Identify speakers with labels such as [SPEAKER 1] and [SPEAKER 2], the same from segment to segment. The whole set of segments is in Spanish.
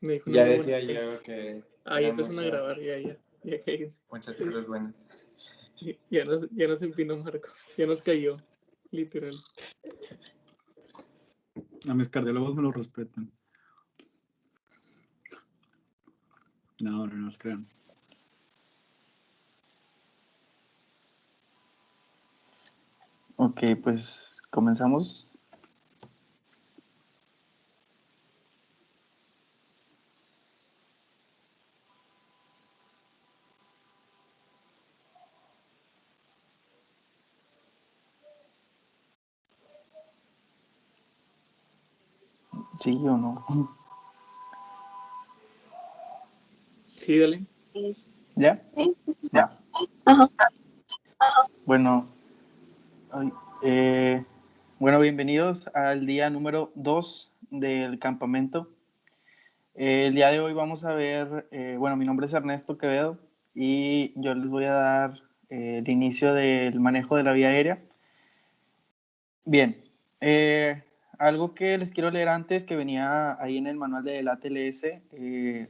[SPEAKER 1] Me dijo
[SPEAKER 2] Ya
[SPEAKER 1] una
[SPEAKER 2] decía
[SPEAKER 1] bonita.
[SPEAKER 2] yo que
[SPEAKER 1] Ya empezaron a grabar, ya cállense.
[SPEAKER 2] muchas cosas buenas.
[SPEAKER 1] Ya nos empinó Marco, ya nos cayó, literal.
[SPEAKER 3] A mis cardiólogos me lo respetan. No nos crean.
[SPEAKER 4] Ok, pues comenzamos. ¿Sí o no?
[SPEAKER 1] Sí, dale.
[SPEAKER 4] ¿Ya? Va.
[SPEAKER 5] Ajá.
[SPEAKER 4] Bueno, bienvenidos al día número 2 del campamento. El día de hoy vamos a ver, mi nombre es Ernesto Quevedo y yo les voy a dar el inicio del manejo de la vía aérea. Bien, algo que les quiero leer antes, que venía ahí en el manual del ATLS,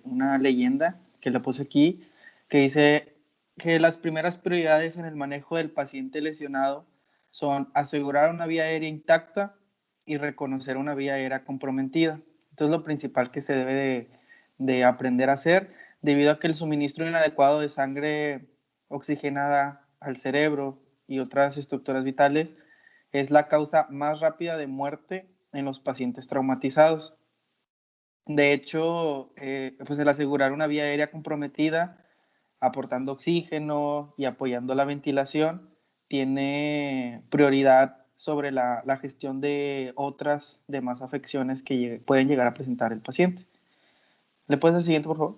[SPEAKER 4] una leyenda que le puse aquí, que dice que las primeras prioridades en el manejo del paciente lesionado son asegurar una vía aérea intacta y reconocer una vía aérea comprometida. Esto es lo principal que se debe de aprender a hacer, debido a que el suministro inadecuado de sangre oxigenada al cerebro y otras estructuras vitales es la causa más rápida de muerte en los pacientes traumatizados. De hecho, pues el asegurar una vía aérea comprometida, aportando oxígeno y apoyando la ventilación, tiene prioridad sobre la gestión de otras demás afecciones que pueden llegar a presentar el paciente. ¿Le puedes dar el siguiente, por favor?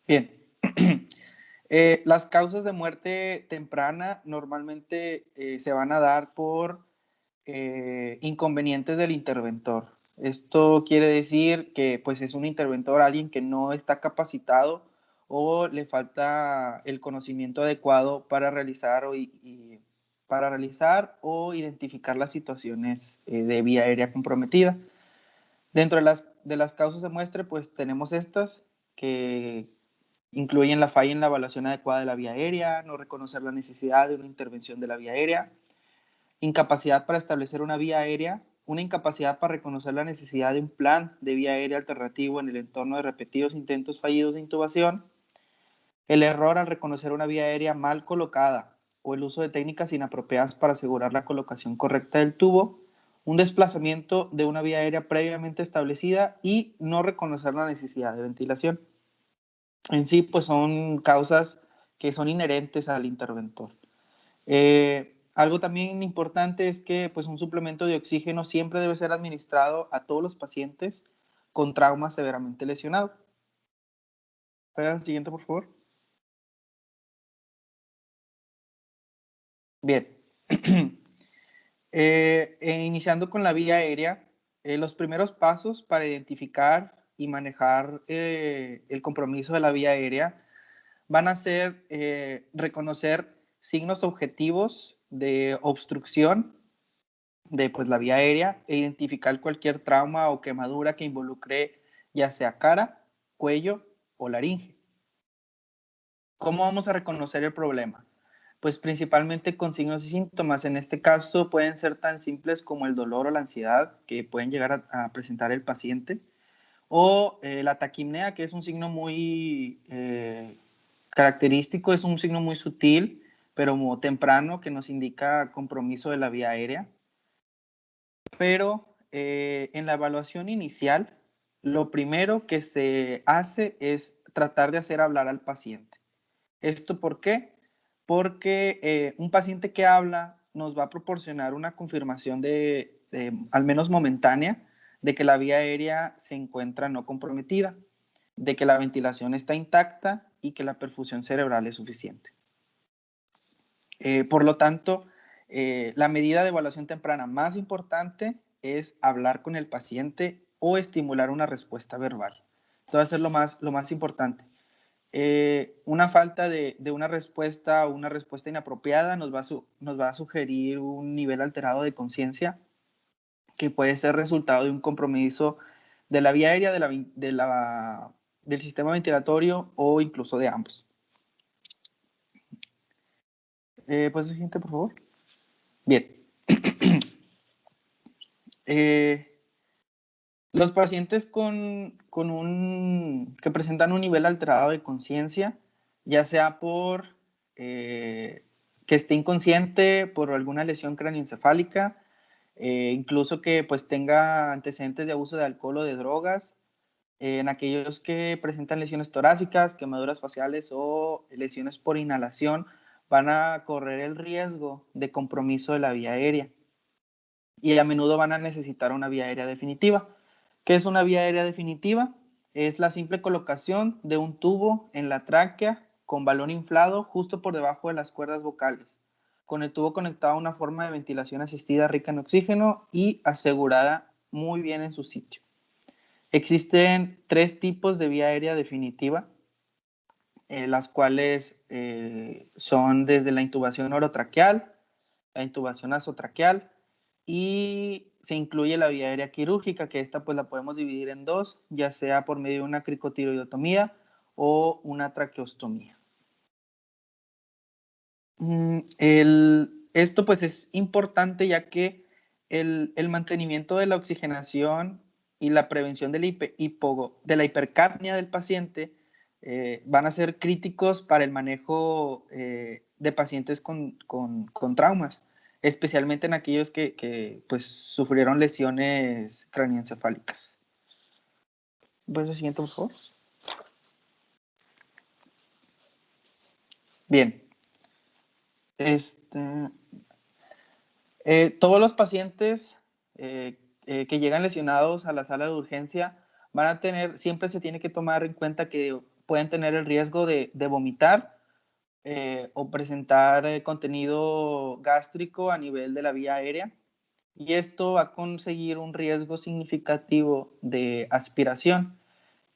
[SPEAKER 4] Bien. Las causas de muerte temprana normalmente se van a dar por inconvenientes del interventor. Esto quiere decir que pues, es un interventor, alguien que no está capacitado o le falta el conocimiento adecuado para realizar o identificar las situaciones de vía aérea comprometida. Dentro de las causas de muerte, pues tenemos estas que incluyen la falla en la evaluación adecuada de la vía aérea, no reconocer la necesidad de una intervención de la vía aérea, incapacidad para establecer una vía aérea, una incapacidad para reconocer la necesidad de un plan de vía aérea alternativo en el entorno de repetidos intentos fallidos de intubación, el error al reconocer una vía aérea mal colocada o el uso de técnicas inapropiadas para asegurar la colocación correcta del tubo, un desplazamiento de una vía aérea previamente establecida y no reconocer la necesidad de ventilación. En sí, pues son causas que son inherentes al interventor. Algo también importante es que pues, un suplemento de oxígeno siempre debe ser administrado a todos los pacientes con trauma severamente lesionado. Siguiente, por favor. Bien. Iniciando con la vía aérea, los primeros pasos para identificar y manejar el compromiso de la vía aérea van a ser reconocer signos objetivos de obstrucción de pues, la vía aérea e identificar cualquier trauma o quemadura que involucre ya sea cara, cuello o laringe. ¿Cómo vamos a reconocer el problema? Pues principalmente con signos y síntomas. En este caso pueden ser tan simples como el dolor o la ansiedad que pueden llegar a presentar el paciente, o la taquipnea, que es un signo muy característico, es un signo muy sutil, pero muy temprano, que nos indica compromiso de la vía aérea. Pero en la evaluación inicial, lo primero que se hace es tratar de hacer hablar al paciente. ¿Esto por qué? Porque un paciente que habla nos va a proporcionar una confirmación al menos momentánea, de que la vía aérea se encuentra no comprometida, de que la ventilación está intacta y que la perfusión cerebral es suficiente. Por lo tanto, la medida de evaluación temprana más importante es hablar con el paciente o estimular una respuesta verbal. Esto va a ser lo más importante. Una falta de una respuesta o una respuesta inapropiada nos va a sugerir un nivel alterado de conciencia que puede ser resultado de un compromiso de la vía aérea, del sistema ventilatorio o incluso de ambos. ¿Puedes siguiente, por favor? Bien. Los pacientes que presentan un nivel alterado de conciencia, ya sea por que esté inconsciente, por alguna lesión cráneoencefálica, incluso que pues tenga antecedentes de abuso de alcohol o de drogas, en aquellos que presentan lesiones torácicas, quemaduras faciales o lesiones por inhalación, van a correr el riesgo de compromiso de la vía aérea y a menudo van a necesitar una vía aérea definitiva. ¿Qué es una vía aérea definitiva? Es la simple colocación de un tubo en la tráquea con balón inflado justo por debajo de las cuerdas vocales, con el tubo conectado a una forma de ventilación asistida rica en oxígeno y asegurada muy bien en su sitio. Existen 3 tipos de vía aérea definitiva, las cuales son desde la intubación orotraqueal, la intubación nasotraqueal y se incluye la vía aérea quirúrgica, que esta pues la podemos dividir en 2, ya sea por medio de una cricotiroidotomía o una traqueostomía. Esto pues es importante ya que el mantenimiento de la oxigenación y la prevención de la hipercapnia del paciente van a ser críticos para el manejo de pacientes con traumas, especialmente en aquellos que pues, sufrieron lesiones craneoencefálicas. ¿Puedes el siguiente, por favor? Bien. Todos los pacientes que llegan lesionados a la sala de urgencia van a tener, siempre se tiene que tomar en cuenta que pueden tener el riesgo de vomitar o presentar contenido gástrico a nivel de la vía aérea, y esto va a conseguir un riesgo significativo de aspiración,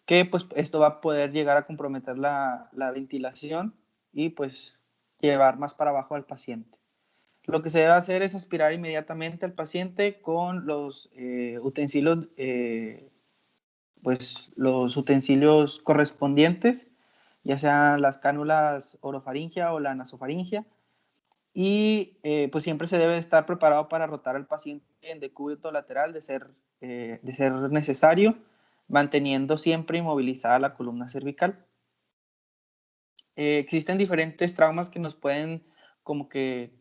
[SPEAKER 4] que pues esto va a poder llegar a comprometer la ventilación y pues llevar más para abajo al paciente. Lo que se debe hacer es aspirar inmediatamente al paciente con los utensilios, pues los utensilios correspondientes, ya sean las cánulas orofaringia o la nasofaringia, y pues siempre se debe estar preparado para rotar al paciente en decúbito lateral de ser necesario, manteniendo siempre inmovilizada la columna cervical. Existen diferentes traumas que nos pueden como que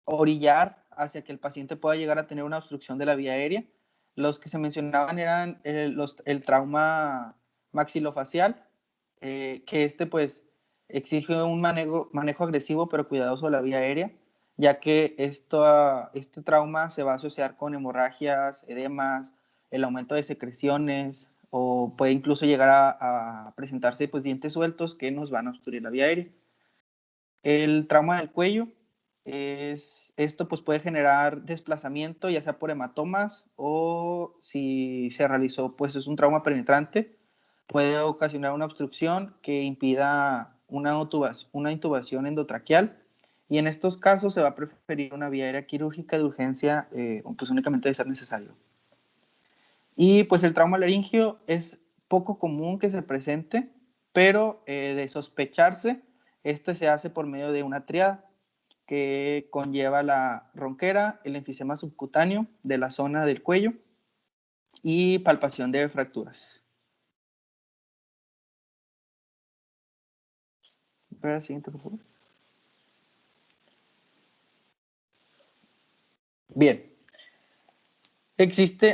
[SPEAKER 4] orillar hacia que el paciente pueda llegar a tener una obstrucción de la vía aérea. Los que se mencionaban eran el trauma maxilofacial, que pues exige un manejo agresivo pero cuidadoso de la vía aérea, ya que este trauma se va a asociar con hemorragias, edemas, el aumento de secreciones, o puede incluso llegar a presentarse pues dientes sueltos que nos van a obstruir la vía aérea. El trauma del cuello, esto pues puede generar desplazamiento, ya sea por hematomas o si se realizó, pues es un trauma penetrante, puede ocasionar una obstrucción que impida una intubación endotraqueal, y en estos casos se va a preferir una vía aérea quirúrgica de urgencia, pues únicamente de ser necesario. Y pues el trauma laringio es poco común que se presente, pero de sospecharse, este se hace por medio de una triada que conlleva la ronquera, el enfisema subcutáneo de la zona del cuello y palpación de fracturas. Espera, siguiente, por favor. Bien.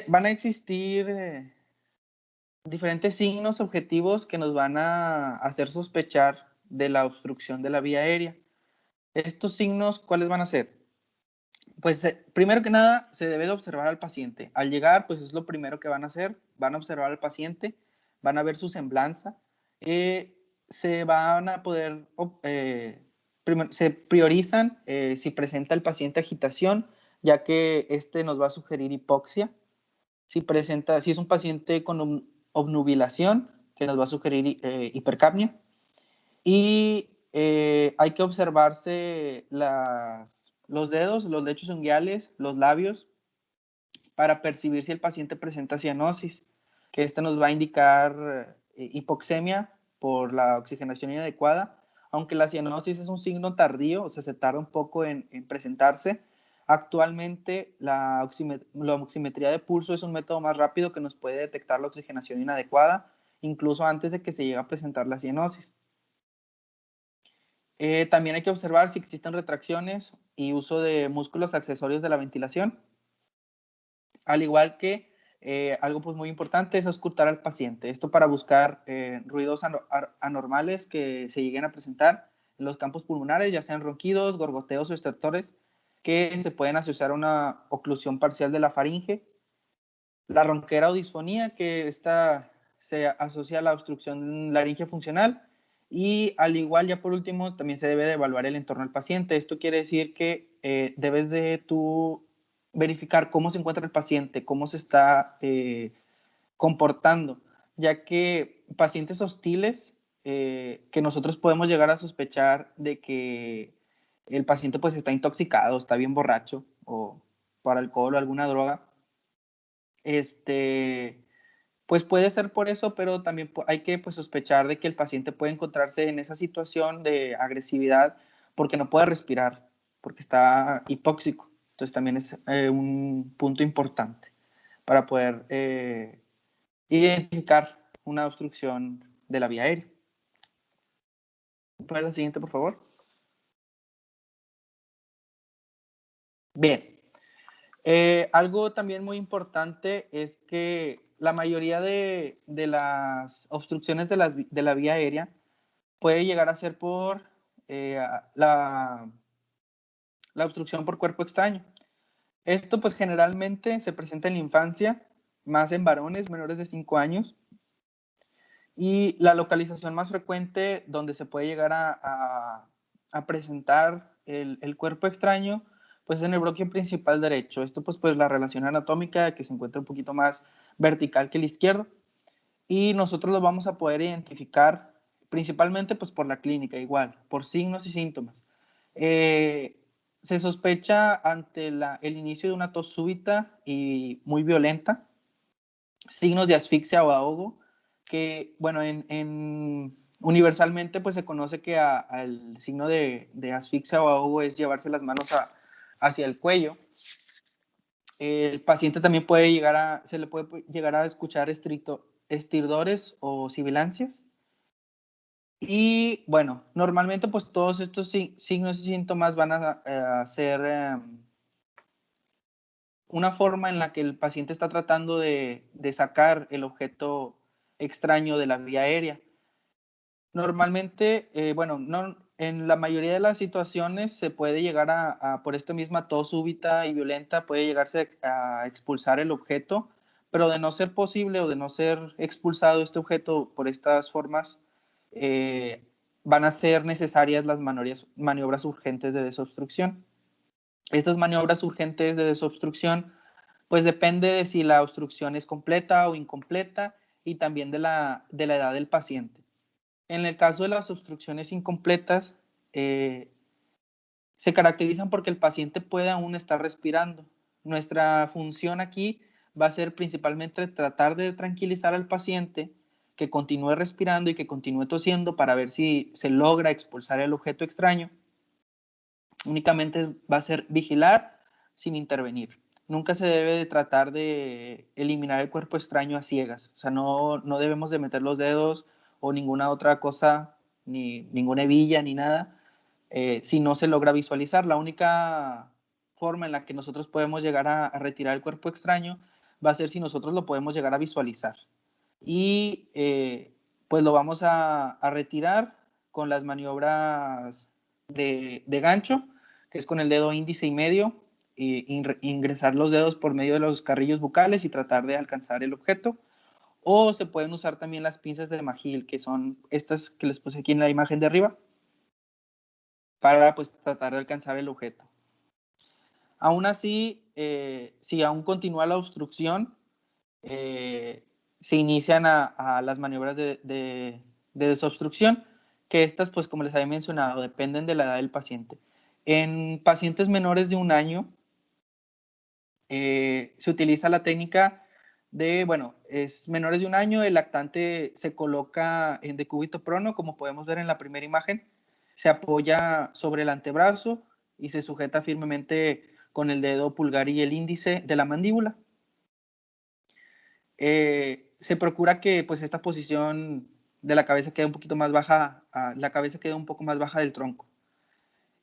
[SPEAKER 4] Van a existir diferentes signos objetivos que nos van a hacer sospechar de la obstrucción de la vía aérea. Estos signos, ¿cuáles van a ser? Pues primero que nada, se debe de observar al paciente. Al llegar, pues es lo primero que van a hacer. Van a observar al paciente, van a ver su semblanza. Se van a poder, se priorizan si presenta el paciente agitación, ya que este nos va a sugerir hipoxia. Si es un paciente con obnubilación, que nos va a sugerir hipercapnia. Y hay que observarse los dedos, los lechos unguiales, los labios, para percibir si el paciente presenta cianosis, que esta nos va a indicar hipoxemia por la oxigenación inadecuada. Aunque la cianosis es un signo tardío, o sea, se tarda un poco en presentarse, actualmente la oximetría de pulso es un método más rápido que nos puede detectar la oxigenación inadecuada, incluso antes de que se llegue a presentar la cianosis. También hay que observar si existen retracciones y uso de músculos accesorios de la ventilación. Al igual que algo pues muy importante es auscultar al paciente. Esto para buscar ruidos anormales que se lleguen a presentar en los campos pulmonares, ya sean ronquidos, gorgoteos o estertores, que se pueden asociar a una oclusión parcial de la faringe. La ronquera o disfonía, que esta se asocia a la obstrucción laringe funcional. Y al igual, ya por último, también se debe de evaluar el entorno del paciente. Esto quiere decir que debes de tú verificar cómo se encuentra el paciente, cómo se está comportando, ya que pacientes hostiles que nosotros podemos llegar a sospechar de que el paciente pues está intoxicado, está bien borracho o por alcohol o alguna droga, pues puede ser por eso, pero también hay que pues, sospechar de que el paciente puede encontrarse en esa situación de agresividad porque no puede respirar, porque está hipóxico. Entonces también es un punto importante para poder identificar una obstrucción de la vía aérea. ¿Puedes la siguiente, por favor? Bien. Algo también muy importante es que la mayoría de las obstrucciones de la vía aérea puede llegar a ser por la obstrucción por cuerpo extraño. Esto pues generalmente se presenta en la infancia, más en varones menores de 5 años, y la localización más frecuente donde se puede llegar a presentar el cuerpo extraño pues es en el bronquio principal derecho. Esto pues la relación anatómica que se encuentra un poquito más vertical que el izquierdo, y nosotros lo vamos a poder identificar principalmente pues por la clínica, igual, por signos y síntomas. Se sospecha ante el inicio de una tos súbita y muy violenta, signos de asfixia o ahogo, que bueno, universalmente pues se conoce que al signo de asfixia o ahogo es llevarse las manos hacia el cuello. El paciente también se le puede llegar a escuchar estridores o sibilancias. Y bueno, normalmente pues todos estos signos y síntomas van a ser una forma en la que el paciente está tratando de sacar el objeto extraño de la vía aérea. Normalmente, bueno, no, en la mayoría de las situaciones se puede llegar por esta misma tos súbita y violenta, puede llegarse a expulsar el objeto, pero de no ser posible o de no ser expulsado este objeto por estas formas, van a ser necesarias las maniobras urgentes de desobstrucción. Estas maniobras urgentes de desobstrucción, pues depende de si la obstrucción es completa o incompleta y también de la edad del paciente. En el caso de las obstrucciones incompletas, se caracterizan porque el paciente puede aún estar respirando. Nuestra función aquí va a ser principalmente tratar de tranquilizar al paciente, que continúe respirando y que continúe tosiendo para ver si se logra expulsar el objeto extraño. Únicamente va a ser vigilar sin intervenir. Nunca se debe de tratar de eliminar el cuerpo extraño a ciegas. O sea, no debemos de meter los dedos o ninguna otra cosa, ni ninguna hebilla, ni nada, si no se logra visualizar. La única forma en la que nosotros podemos llegar a retirar el cuerpo extraño va a ser si nosotros lo podemos llegar a visualizar. Y pues lo vamos a retirar con las maniobras de gancho, que es con el dedo índice y medio, ingresar los dedos por medio de los carrillos bucales y tratar de alcanzar el objeto. O se pueden usar también las pinzas de Magil, que son estas que les puse aquí en la imagen de arriba, para pues tratar de alcanzar el objeto. Aún así, si aún continúa la obstrucción, se inician a las maniobras de desobstrucción, que estas, pues como les había mencionado, dependen de la edad del paciente. En pacientes menores de 1 año, se utiliza la técnica de, bueno, es menores de 1 año, el lactante se coloca en decúbito prono, como podemos ver en la primera imagen, se apoya sobre el antebrazo y se sujeta firmemente con el dedo pulgar y el índice de la mandíbula. Se procura que pues esta posición de la cabeza quede un poquito más baja, la cabeza quede un poco más baja del tronco.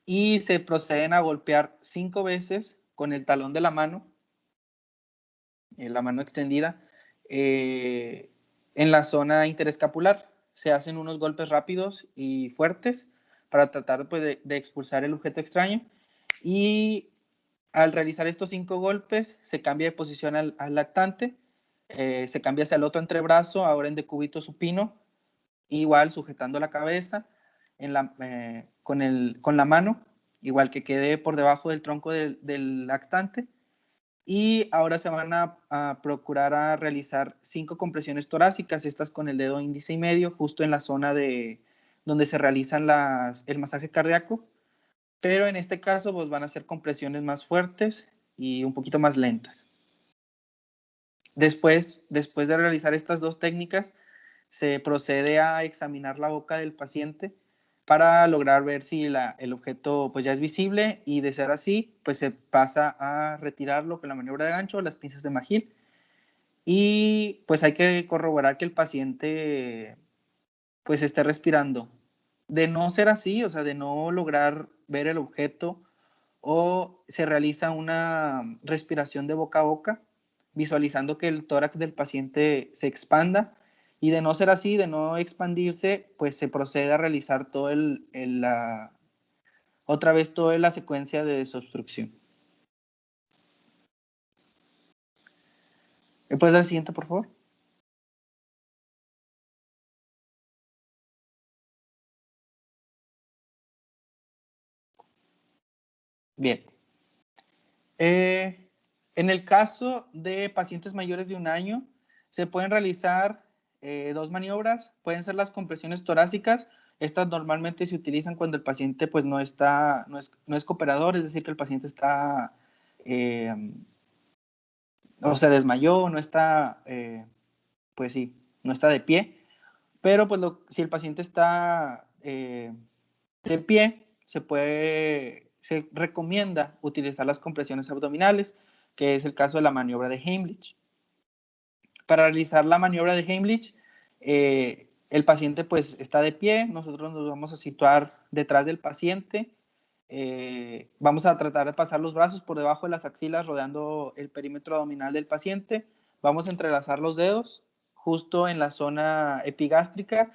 [SPEAKER 4] Y se proceden a golpear 5 veces con el talón de la mano extendida, en la zona interescapular. Se hacen unos golpes rápidos y fuertes para tratar pues, de expulsar el objeto extraño. Y al realizar estos 5 golpes, se cambia de posición al lactante, se cambia hacia el otro antebrazo, ahora en decúbito supino, igual sujetando la cabeza con la mano, igual que quede por debajo del tronco del lactante. Y ahora se van a procurar a realizar 5 compresiones torácicas, estas con el dedo índice y medio, justo en la zona donde se realizan el masaje cardíaco. Pero en este caso pues, van a ser compresiones más fuertes y un poquito más lentas. Después de realizar estas 2 técnicas, se procede a examinar la boca del paciente para lograr ver si el objeto pues ya es visible, y de ser así, pues se pasa a retirarlo con la maniobra de gancho o las pinzas de Magil. Y pues hay que corroborar que el paciente pues esté respirando. De no ser así, o sea, de no lograr ver el objeto, o se realiza una respiración de boca a boca, visualizando que el tórax del paciente se expanda, y de no ser así, de no expandirse, pues se procede a realizar otra vez toda la secuencia de desobstrucción. ¿Me puedes dar el siguiente, por favor? Bien. En el caso de pacientes mayores de 1 año, se pueden realizar 2 maniobras. Pueden ser las compresiones torácicas. Estas normalmente se utilizan cuando el paciente pues, no es cooperador, es decir, que el paciente está, o se desmayó, no está, pues sí, no está de pie. Pero pues si el paciente está de pie, se recomienda utilizar las compresiones abdominales, que es el caso de la maniobra de Heimlich. Para realizar la maniobra de Heimlich, el paciente pues está de pie, nosotros nos vamos a situar detrás del paciente, vamos a tratar de pasar los brazos por debajo de las axilas rodeando el perímetro abdominal del paciente, vamos a entrelazar los dedos justo en la zona epigástrica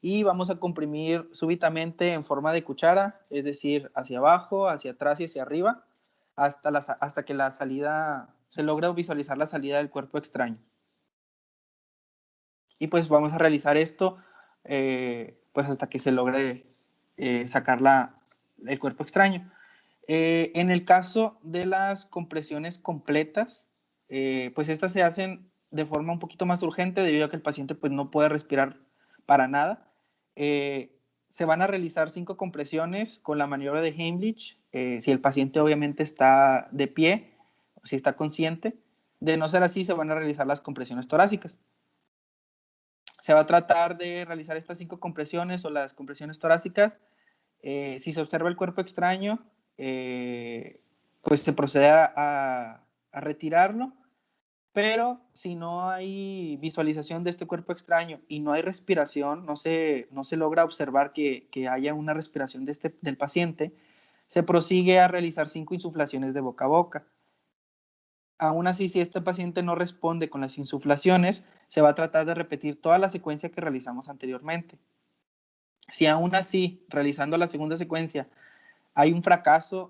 [SPEAKER 4] y vamos a comprimir súbitamente en forma de cuchara, es decir, hacia abajo, hacia atrás y hacia arriba, hasta que se logre visualizar la salida del cuerpo extraño. Y pues vamos a realizar esto pues hasta que se logre sacar el cuerpo extraño. En el caso de las compresiones completas, pues estas se hacen de forma un poquito más urgente debido a que el paciente pues no puede respirar para nada. Se van a realizar 5 compresiones con la maniobra de Heimlich, si el paciente obviamente está de pie, si está consciente. De no ser así, se van a realizar las compresiones torácicas. Se va a tratar de realizar estas 5 compresiones o las compresiones torácicas. Si se observa el cuerpo extraño, pues se procede a retirarlo, pero si no hay visualización de este cuerpo extraño y no hay respiración, no se logra observar que haya una respiración del paciente, se prosigue a realizar 5 insuflaciones de boca a boca. Aún así, si este paciente no responde con las insuflaciones, se va a tratar de repetir toda la secuencia que realizamos anteriormente. Si aún así, realizando la segunda secuencia, hay un fracaso,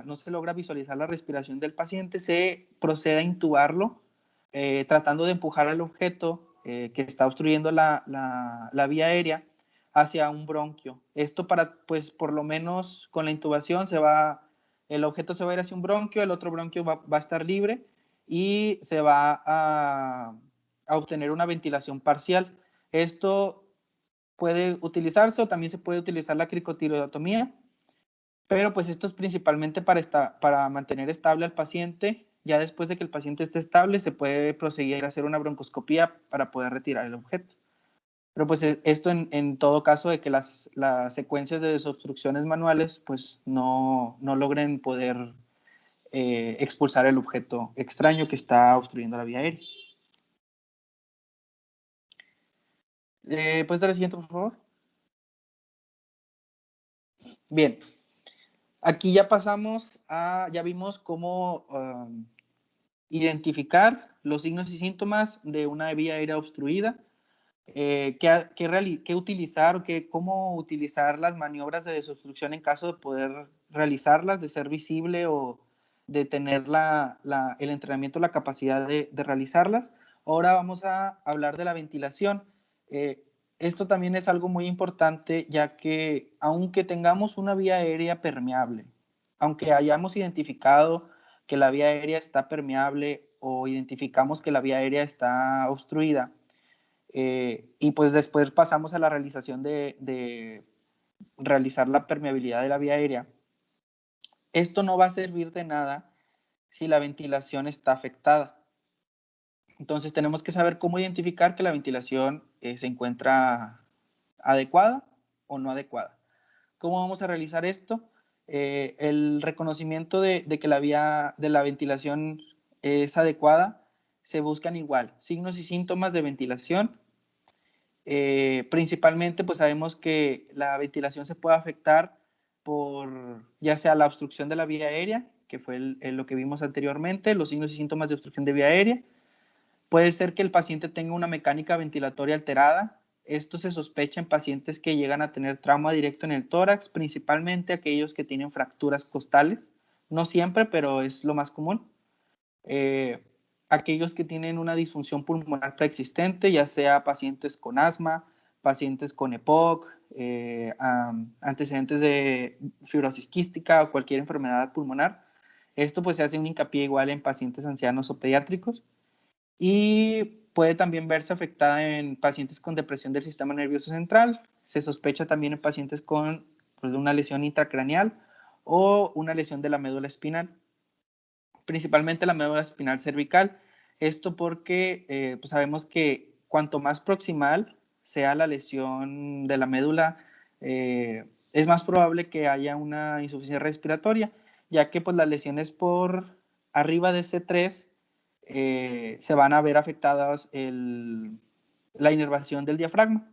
[SPEAKER 4] no se logra visualizar la respiración del paciente, se procede a intubarlo, tratando de empujar al objeto que está obstruyendo la vía aérea hacia un bronquio. Esto pues por lo menos con la intubación el objeto se va a ir hacia un bronquio, el otro bronquio va a estar libre y se va a obtener una ventilación parcial. Esto puede utilizarse o también se puede utilizar la cricotiroidectomía, pero pues esto es principalmente para mantener estable al paciente Ya después de que el paciente esté estable, se puede proceder a hacer una broncoscopía para poder retirar el objeto. Pero pues esto en todo caso de que las secuencias de desobstrucciones manuales pues no logren poder expulsar el objeto extraño que está obstruyendo la vía aérea. ¿Puedes dar el siguiente, por favor? Bien. Aquí ya pasamos ya vimos cómo identificar los signos y síntomas de una vía aérea obstruida, qué utilizar o cómo utilizar las maniobras de desobstrucción en caso de poder realizarlas, de ser visible o de tener el entrenamiento, la capacidad de realizarlas. Ahora vamos a hablar de la ventilación. Esto también es algo muy importante, ya que aunque tengamos una vía aérea permeable, aunque hayamos identificado que la vía aérea está permeable o identificamos que la vía aérea está obstruida, y pues después pasamos a la realización de realizar la permeabilidad de la vía aérea, esto no va a servir de nada si la ventilación está afectada. Entonces tenemos que saber cómo identificar que la ventilación se encuentra adecuada o no adecuada. ¿Cómo vamos a realizar esto? El reconocimiento de que la vía de la ventilación es adecuada, se buscan igual signos y síntomas de ventilación. Principalmente pues sabemos que la ventilación se puede afectar por ya sea la obstrucción de la vía aérea, que fue lo que vimos anteriormente, los signos y síntomas de obstrucción de vía aérea. Puede ser que el paciente tenga una mecánica ventilatoria alterada. Esto se sospecha en pacientes que llegan a tener trauma directo en el tórax, principalmente aquellos que tienen fracturas costales. No siempre, pero es lo más común. Aquellos que tienen una disfunción pulmonar preexistente, ya sea pacientes con asma, pacientes con EPOC, antecedentes de fibrosis quística o cualquier enfermedad pulmonar. Esto pues se hace un hincapié igual en pacientes ancianos o pediátricos. Y puede también verse afectada en pacientes con depresión del sistema nervioso central. Se sospecha también en pacientes con pues, una lesión intracraneal o una lesión de la médula espinal, principalmente la médula espinal cervical. Esto porque pues sabemos que cuanto más proximal sea la lesión de la médula, es más probable que haya una insuficiencia respiratoria, ya que pues, las lesiones por arriba de C3 se van a ver afectadas la inervación del diafragma.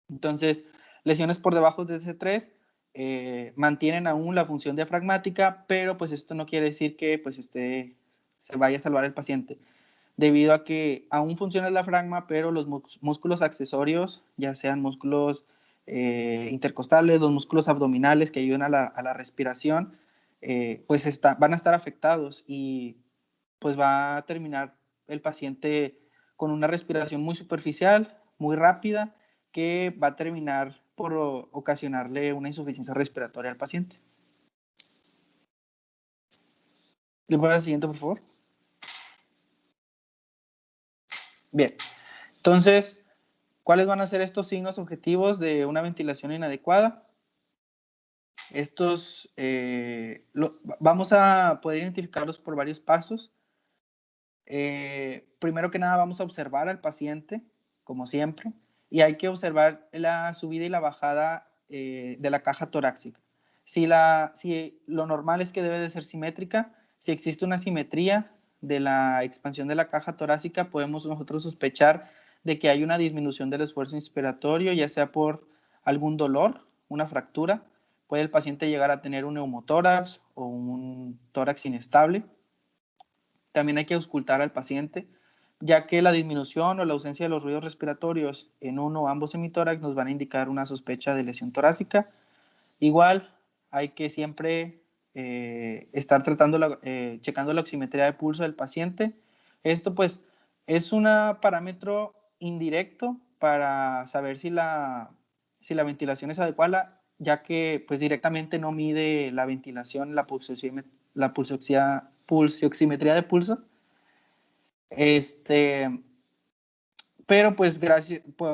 [SPEAKER 4] Entonces, lesiones por debajo de C3 mantienen aún la función diafragmática, pero pues esto no quiere decir que pues se vaya a salvar el paciente, debido a que aún funciona el diafragma, pero los músculos accesorios, ya sean músculos intercostales, los músculos abdominales que ayudan a la respiración, pues van a estar afectados y pues va a terminar el paciente con una respiración muy superficial, muy rápida, que va a terminar por ocasionarle una insuficiencia respiratoria al paciente. ¿Le pones la siguiente, por favor? Bien, entonces, ¿cuáles van a ser estos signos objetivos de una ventilación inadecuada? Estos vamos a poder identificarlos por varios pasos. Primero que nada vamos a observar al paciente, como siempre, y hay que observar la subida y la bajada de la caja torácica. Si lo normal es que debe de ser simétrica, si existe una simetría de la expansión de la caja torácica, podemos nosotros sospechar de que hay una disminución del esfuerzo inspiratorio, ya sea por algún dolor, una fractura. Puede el paciente llegar a tener un neumotórax o un tórax inestable. También hay que auscultar al paciente, ya que la disminución o la ausencia de los ruidos respiratorios en uno o ambos hemitórax nos van a indicar una sospecha de lesión torácica. Igual hay que siempre estar checando la oximetría de pulso del paciente. Esto pues es un parámetro indirecto para saber si la ventilación es adecuada, ya que pues directamente no mide la ventilación, la pulsioximetría de pulso. Pero pues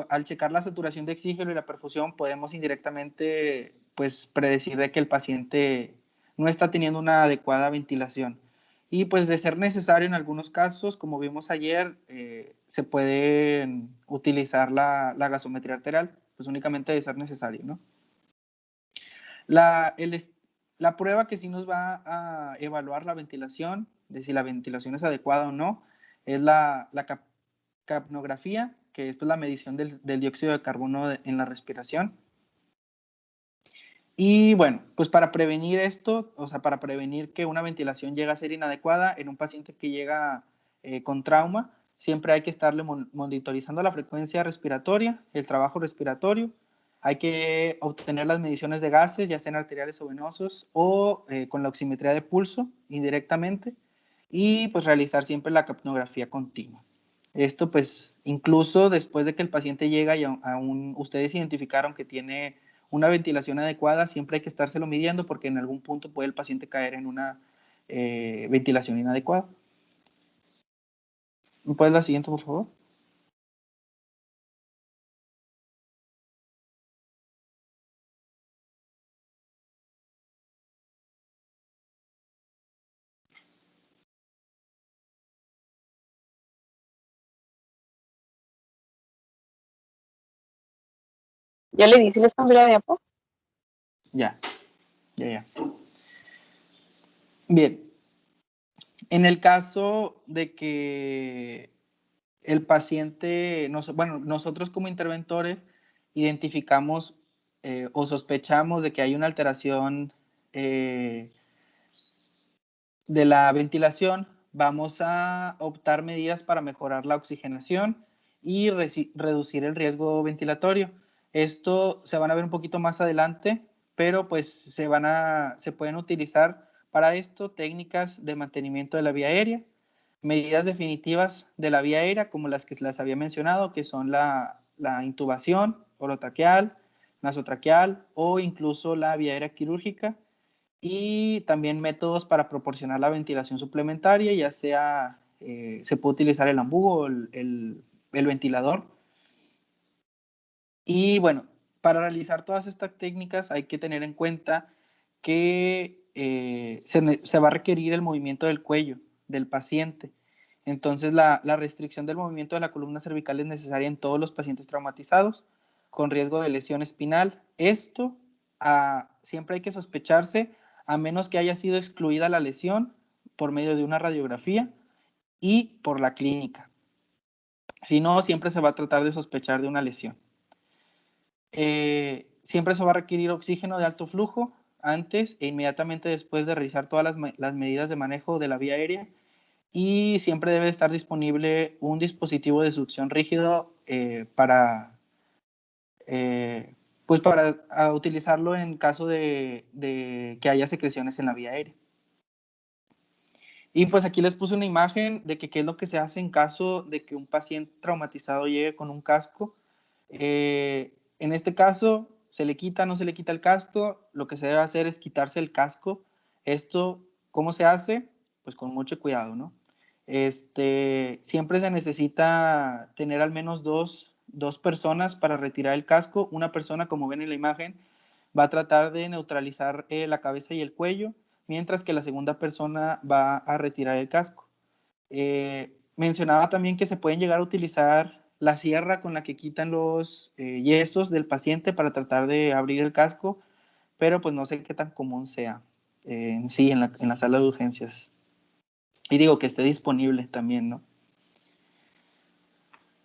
[SPEAKER 4] al checar la saturación de oxígeno y la perfusión podemos indirectamente pues predecir de que el paciente no está teniendo una adecuada ventilación. Y pues de ser necesario en algunos casos, como vimos ayer, se puede utilizar la gasometría arterial, pues únicamente de ser necesario, ¿no? La prueba que sí nos va a evaluar la ventilación, de si la ventilación es adecuada o no, es la capnografía, que es pues, la medición del dióxido de carbono en la respiración. Y bueno, pues para prevenir esto, o sea, para prevenir que una ventilación llegue a ser inadecuada en un paciente que llega con trauma, siempre hay que estarle monitorizando la frecuencia respiratoria, el trabajo respiratorio. Hay que obtener las mediciones de gases, ya sean arteriales o venosos, o con la oximetría de pulso indirectamente, y pues realizar siempre la capnografía continua. Esto pues incluso después de que el paciente llega y aún ustedes identificaron que tiene una ventilación adecuada, siempre hay que estárselo midiendo porque en algún punto puede el paciente caer en una ventilación inadecuada. ¿Me puedes la siguiente, por favor?
[SPEAKER 2] ¿Ya le di si les cambié la diapo?
[SPEAKER 4] Ya. Bien. En el caso de que el paciente, bueno, nosotros como interventores identificamos o sospechamos de que hay una alteración de la ventilación, vamos a optar medidas para mejorar la oxigenación y reducir el riesgo ventilatorio. Esto se van a ver un poquito más adelante, pero pues se pueden utilizar para esto técnicas de mantenimiento de la vía aérea, medidas definitivas de la vía aérea, como las que les había mencionado, que son la intubación orotraqueal, nasotraqueal o incluso la vía aérea quirúrgica, y también métodos para proporcionar la ventilación suplementaria, ya sea se puede utilizar el ambú o el ventilador. Y bueno, para realizar todas estas técnicas hay que tener en cuenta que se va a requerir el movimiento del cuello del paciente. Entonces la restricción del movimiento de la columna cervical es necesaria en todos los pacientes traumatizados con riesgo de lesión espinal. Esto siempre hay que sospecharse a menos que haya sido excluida la lesión por medio de una radiografía y por la clínica. Si no, siempre se va a tratar de sospechar de una lesión. Siempre se va a requerir oxígeno de alto flujo antes e inmediatamente después de realizar todas las medidas de manejo de la vía aérea, y siempre debe estar disponible un dispositivo de succión rígido para utilizarlo en caso de que haya secreciones en la vía aérea. Y pues aquí les puse una imagen de qué es lo que se hace en caso de que un paciente traumatizado llegue con un casco. En este caso, se le quita, no se le quita el casco, lo que se debe hacer es quitarse el casco. Esto, ¿cómo se hace? Pues con mucho cuidado, ¿no? Siempre se necesita tener al menos dos personas para retirar el casco. Una persona, como ven en la imagen, va a tratar de neutralizar la cabeza y el cuello, mientras que la segunda persona va a retirar el casco. Mencionaba también que se pueden llegar a utilizar la sierra con la que quitan los yesos del paciente para tratar de abrir el casco, pero pues no sé qué tan común sea en sí en la sala de urgencias. Y digo que esté disponible también, ¿no?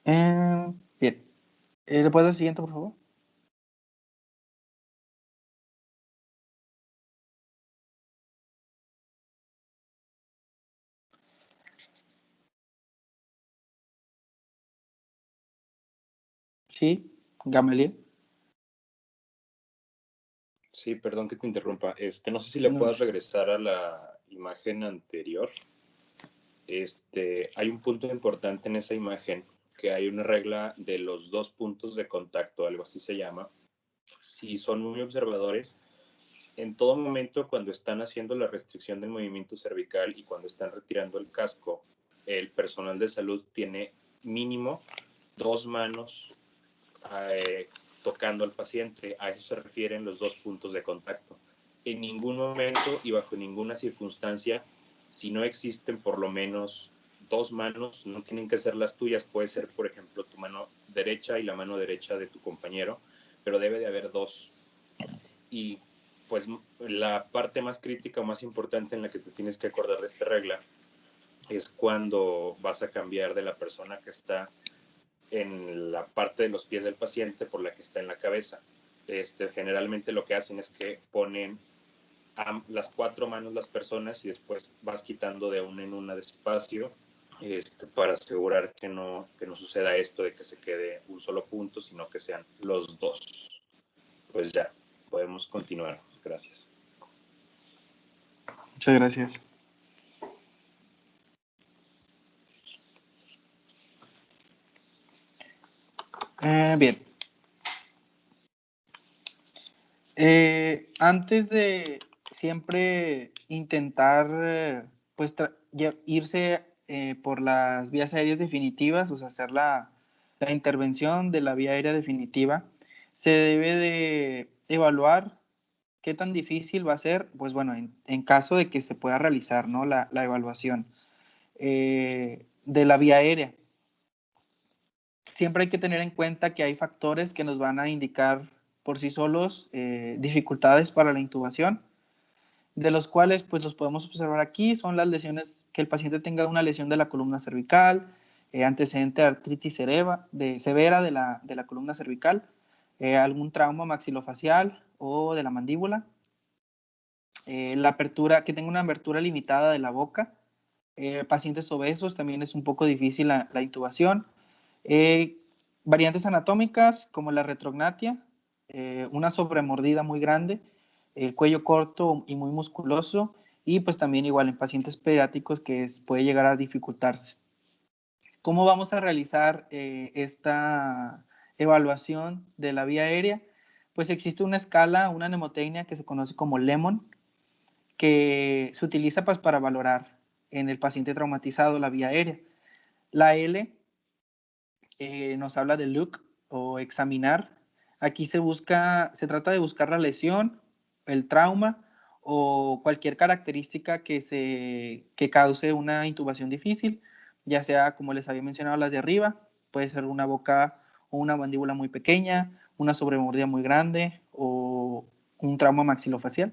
[SPEAKER 4] Bien. ¿Le puedes dar el siguiente, por favor? Sí, Gamaliel.
[SPEAKER 5] Sí, perdón que te interrumpa. No sé si le
[SPEAKER 4] No.
[SPEAKER 5] puedas regresar a la imagen anterior. Hay un punto importante en esa imagen, que hay una regla de los 2 puntos de contacto, algo así se llama. Si son muy observadores, en todo momento cuando están haciendo la restricción del movimiento cervical y cuando están retirando el casco, el personal de salud tiene mínimo 2 manos tocando al paciente. A eso se refieren los 2 puntos de contacto. En ningún momento y bajo ninguna circunstancia Si no existen por lo menos 2 manos, no tienen que ser las tuyas, puede ser, por ejemplo, tu mano derecha y la mano derecha de tu compañero, pero debe de haber 2. Y pues la parte más crítica o más importante en la que te tienes que acordar de esta regla es cuando vas a cambiar de la persona que está en la parte de los pies del paciente por la que está en la cabeza. Generalmente lo que hacen es que ponen las 4 manos las personas y después vas quitando de una en una despacio, para asegurar que no suceda esto de que se quede un solo punto, sino que sean los 2. Pues ya, podemos continuar. Gracias.
[SPEAKER 4] Muchas gracias. Bien. Antes de siempre intentar pues irse por las vías aéreas definitivas, o sea, hacer la intervención de la vía aérea definitiva, se debe de evaluar qué tan difícil va a ser, pues bueno, en caso de que se pueda realizar, ¿no? la evaluación de la vía aérea. Siempre hay que tener en cuenta que hay factores que nos van a indicar por sí solos dificultades para la intubación, de los cuales pues los podemos observar aquí. Son las lesiones, que el paciente tenga una lesión de la columna cervical, antecedente de artritis severa de la columna cervical, algún trauma maxilofacial o de la mandíbula, la apertura, que tenga una abertura limitada de la boca, pacientes obesos también es un poco difícil la intubación, variantes anatómicas como la retrognatia, una sobremordida muy grande, el cuello corto y muy musculoso, y pues también igual en pacientes pediátricos que puede llegar a dificultarse. ¿Cómo vamos a realizar esta evaluación de la vía aérea? Pues existe una escala, una mnemotecnia que se conoce como Lemon, que se utiliza pues, para valorar en el paciente traumatizado la vía aérea. La L nos habla de look o examinar. Aquí se trata de buscar la lesión, el trauma o cualquier característica que cause una intubación difícil, ya sea, como les había mencionado, las de arriba, puede ser una boca o una mandíbula muy pequeña, una sobremordida muy grande o un trauma maxilofacial.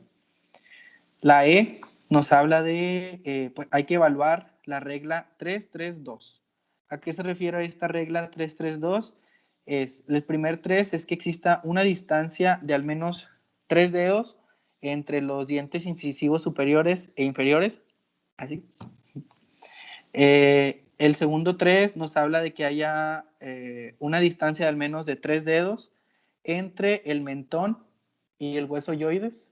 [SPEAKER 4] La E nos habla de, pues hay que evaluar la regla 332. ¿A qué se refiere esta regla 332? El primer 3 es que exista una distancia de al menos 3 dedos entre los dientes incisivos superiores e inferiores. Así. El segundo 3 nos habla de que haya una distancia de al menos de 3 dedos entre el mentón y el hueso yoides.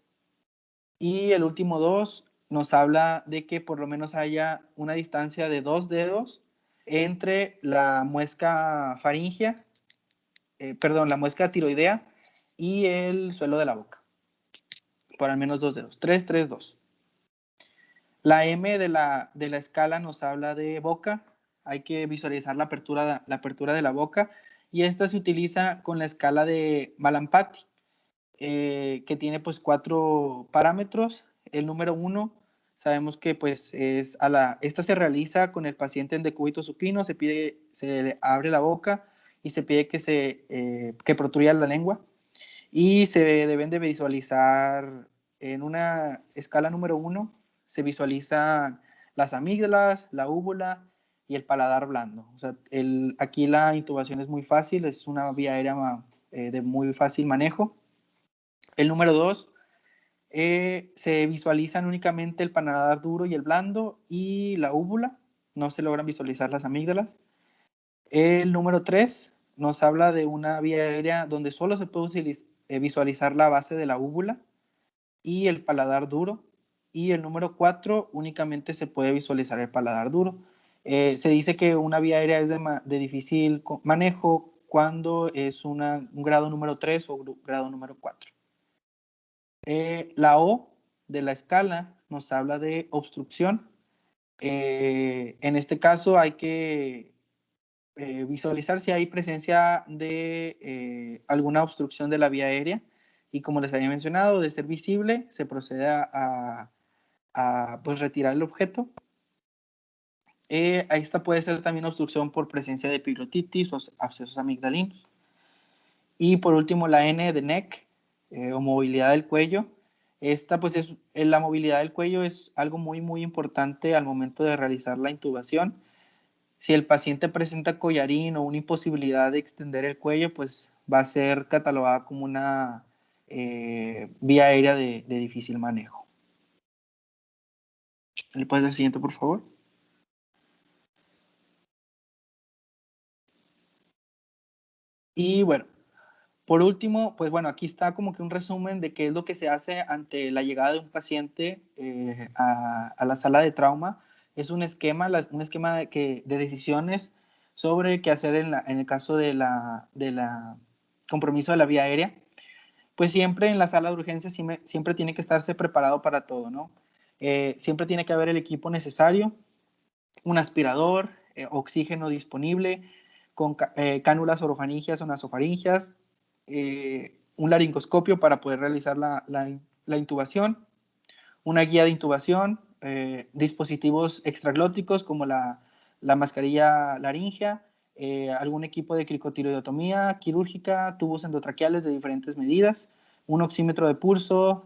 [SPEAKER 4] Y el último 2 nos habla de que por lo menos haya una distancia de 2 dedos entre la muesca faríngea, la muesca tiroidea y el suelo de la boca. Por al menos 2 dedos. 3, 3, 2. La M de la escala nos habla de boca. Hay que visualizar la apertura de la boca. Y esta se utiliza con la escala de Malampati, que tiene pues 4 parámetros. El número 1, sabemos que pues esta se realiza con el paciente en decúbito supino, se le abre la boca y se pide que protruya la lengua, y se deben de visualizar en una escala número 1, se visualizan las amígdalas, la úvula y el paladar blando. O sea, aquí la intubación es muy fácil, es una vía aérea de muy fácil manejo. El número 2, se visualizan únicamente el paladar duro y el blando y la úvula, no se logran visualizar las amígdalas. El número 3 nos habla de una vía aérea donde solo se puede visualizar la base de la úvula y el paladar duro. Y el número 4 únicamente se puede visualizar el paladar duro. Se dice que una vía aérea es de difícil manejo cuando es un grado número 3 o grado número 4. La O de la escala nos habla de obstrucción. En este caso hay que visualizar si hay presencia de alguna obstrucción de la vía aérea, y como les había mencionado, de ser visible se procede a pues retirar el objeto. Esta puede ser también obstrucción por presencia de epiglottitis o abscesos amigdalinos. Y por último, la N de neck o movilidad del cuello. Esta, pues, la movilidad del cuello es algo muy, muy importante al momento de realizar la intubación. Si el paciente presenta collarín o una imposibilidad de extender el cuello, pues va a ser catalogada como una vía aérea de difícil manejo. ¿Le puedes dar el siguiente, por favor? Y bueno, por último, pues bueno, aquí está como que un resumen de qué es lo que se hace ante la llegada de un paciente a la sala de trauma. Es un esquema de decisiones sobre qué hacer en el caso de la compromiso de la vía aérea. Pues siempre en la sala de urgencias siempre tiene que estarse preparado para todo, ¿no? Siempre tiene que haber el equipo necesario, un aspirador, oxígeno disponible, con cánulas orofaringias o nasofaringias, un laringoscopio para poder realizar la intubación, una guía de intubación, dispositivos extraglóticos como la mascarilla laringea, algún equipo de cricotiroidotomía quirúrgica, tubos endotraqueales de diferentes medidas, un oxímetro de pulso,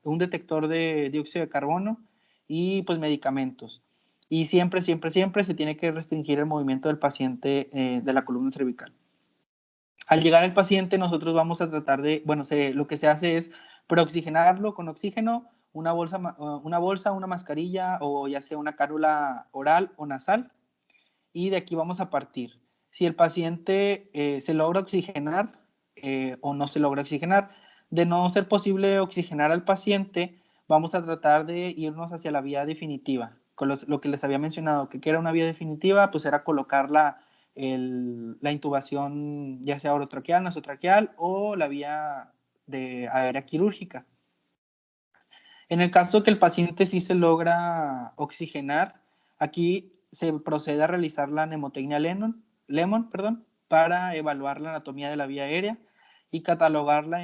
[SPEAKER 4] un detector de dióxido de carbono y pues medicamentos. Y siempre, siempre, siempre se tiene que restringir el movimiento del paciente de la columna cervical. Al llegar al paciente, nosotros vamos a tratar de, bueno, lo que se hace es preoxigenarlo con oxígeno, una bolsa, una mascarilla o ya sea una cánula oral o nasal, y de aquí vamos a partir. Si el paciente se logra oxigenar o no se logra oxigenar, de no ser posible oxigenar al paciente, vamos a tratar de irnos hacia la vía definitiva. Con lo que les había mencionado, que era una vía definitiva, pues era colocar la intubación ya sea orotraqueal, nasotraqueal o la vía aérea quirúrgica. En el caso que el paciente sí se logra oxigenar, aquí se procede a realizar la mnemotecnia Lemon, para evaluar la anatomía de la vía aérea y catalogarla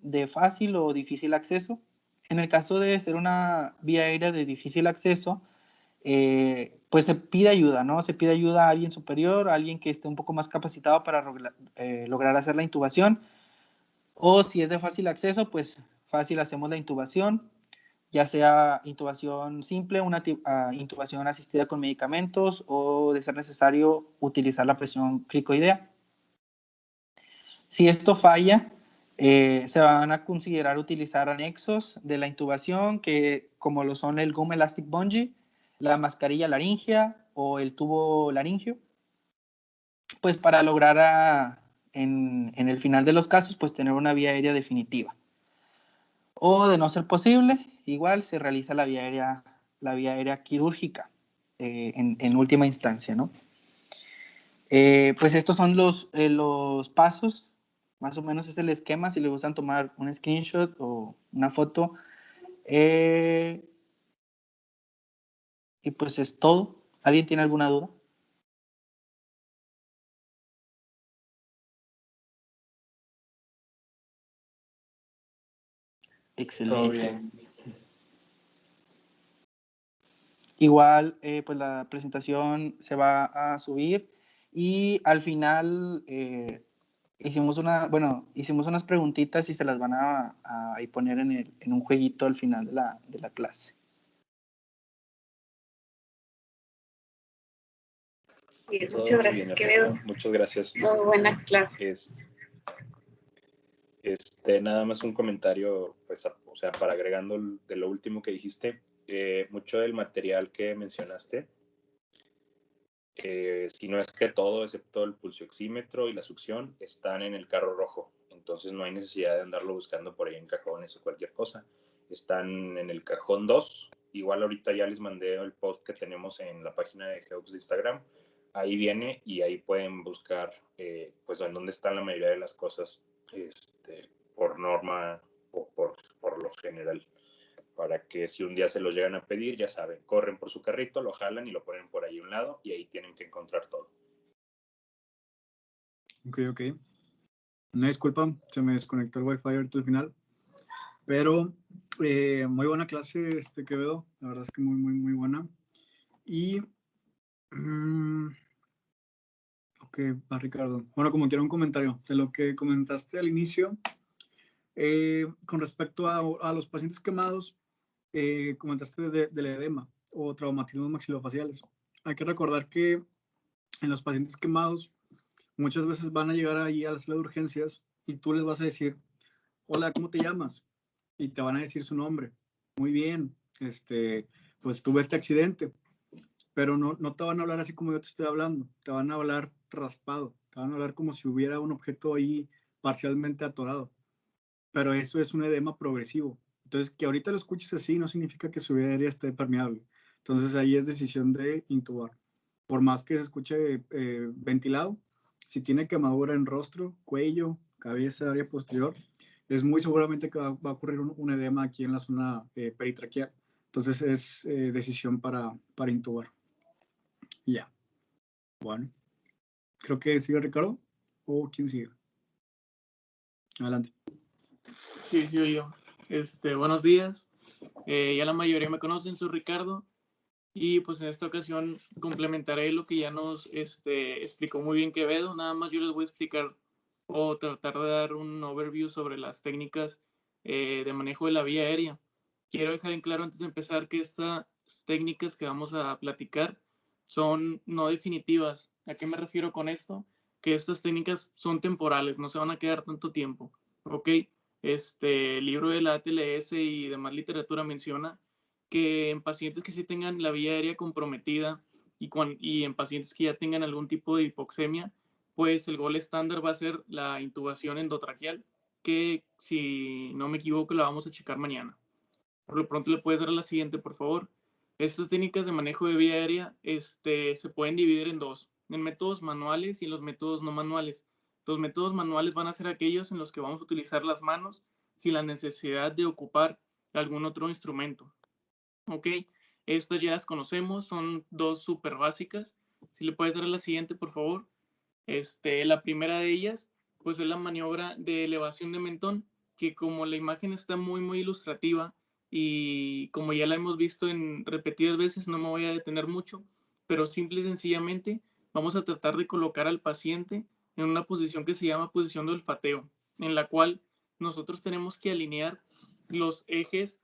[SPEAKER 4] de fácil o difícil acceso. En el caso de ser una vía aérea de difícil acceso, pues se pide ayuda, ¿no? Se pide ayuda a alguien superior, a alguien que esté un poco más capacitado para lograr hacer la intubación. O si es de fácil acceso, pues fácil hacemos la intubación, ya sea intubación simple, una intubación asistida con medicamentos o, de ser necesario, utilizar la presión cricoidea. Si esto falla, se van a considerar utilizar anexos de la intubación, como lo son el gum elastic bungee, la mascarilla laringea o el tubo laringio, pues para lograr en el final de los casos, pues tener una vía aérea definitiva. O de no ser posible, igual se realiza la vía aérea quirúrgica en última instancia, ¿no? Pues estos son los pasos, más o menos es el esquema, si les gustan tomar un screenshot o una foto. Y pues es todo. ¿Alguien tiene alguna duda? Excelente.
[SPEAKER 5] Todo bien.
[SPEAKER 4] Igual, pues la presentación se va a subir y al final hicimos unas preguntitas y se las van a poner en un jueguito al final de la clase.
[SPEAKER 5] Muchas gracias, Quevedo. Muchas gracias.
[SPEAKER 2] Muy buena clase.
[SPEAKER 5] Nada más un comentario, pues, o sea, para agregando de lo último que dijiste, mucho del material que mencionaste, si no es que todo, excepto el pulsioxímetro y la succión, están en el carro rojo. Entonces no hay necesidad de andarlo buscando por ahí en cajones o cualquier cosa. Están en el cajón 2. Igual ahorita ya les mandé el post que tenemos en la página de Geox de Instagram. Ahí viene y ahí pueden buscar pues en dónde están la mayoría de las cosas por norma o por lo general, para que si un día se los llegan a pedir, ya saben, corren por su carrito, lo jalan y lo ponen por ahí a un lado y ahí tienen que encontrar todo.
[SPEAKER 3] Ok. Una disculpa, se me desconectó el Wi-Fi ahorita al final. Pero muy buena clase, Quevedo. La verdad es que muy, muy, muy buena. Y, ok, va Ricardo. Bueno, como quiera un comentario de lo que comentaste al inicio, con respecto a los pacientes quemados, comentaste del edema o traumatismos maxilofaciales. Hay que recordar que en los pacientes quemados muchas veces van a llegar ahí a la sala de urgencias y tú les vas a decir, hola, ¿cómo te llamas? Y te van a decir su nombre. Muy bien, pues tuve este accidente, pero no te van a hablar así como yo te estoy hablando, te van a hablar raspado, te van a hablar como si hubiera un objeto ahí parcialmente atorado, pero eso es un edema progresivo. Entonces, que ahorita lo escuches así no significa que su vía aérea esté permeable. Entonces, ahí es decisión de intubar. Por más que se escuche ventilado, si tiene quemadura en rostro, cuello, cabeza, área posterior, es muy seguramente que va a ocurrir un edema aquí en la zona peritraqueal. Entonces, es decisión para intubar. Y ya. Bueno. Creo que sigue Ricardo. ¿O quién sigue? Adelante.
[SPEAKER 1] Sí, sí, yo. Buenos días. Ya la mayoría me conocen, soy Ricardo. Y pues en esta ocasión complementaré lo que ya nos explicó muy bien Quevedo. Nada más yo les voy a explicar o tratar de dar un overview sobre las técnicas de manejo de la vía aérea. Quiero dejar en claro antes de empezar que estas técnicas que vamos a platicar son no definitivas. ¿A qué me refiero con esto? Que estas técnicas son temporales, no se van a quedar tanto tiempo. ¿Ok? El libro de la ATLS y demás literatura menciona que en pacientes que sí tengan la vía aérea comprometida y en pacientes que ya tengan algún tipo de hipoxemia, pues el gol estándar va a ser la intubación endotraqueal, que si no me equivoco la vamos a checar mañana. Por lo pronto le puedes dar a la siguiente, por favor. Estas técnicas de manejo de vía aérea se pueden dividir en dos, en métodos manuales y en los métodos no manuales. Los métodos manuales van a ser aquellos en los que vamos a utilizar las manos sin la necesidad de ocupar algún otro instrumento. Ok, estas ya las conocemos, son dos súper básicas. Si le puedes dar a la siguiente, por favor. La primera de ellas, pues es la maniobra de elevación de mentón, que como la imagen está muy, muy ilustrativa y como ya la hemos visto en repetidas veces, no me voy a detener mucho, pero simple y sencillamente vamos a tratar de colocar al paciente en una posición que se llama posición de olfateo, en la cual nosotros tenemos que alinear los ejes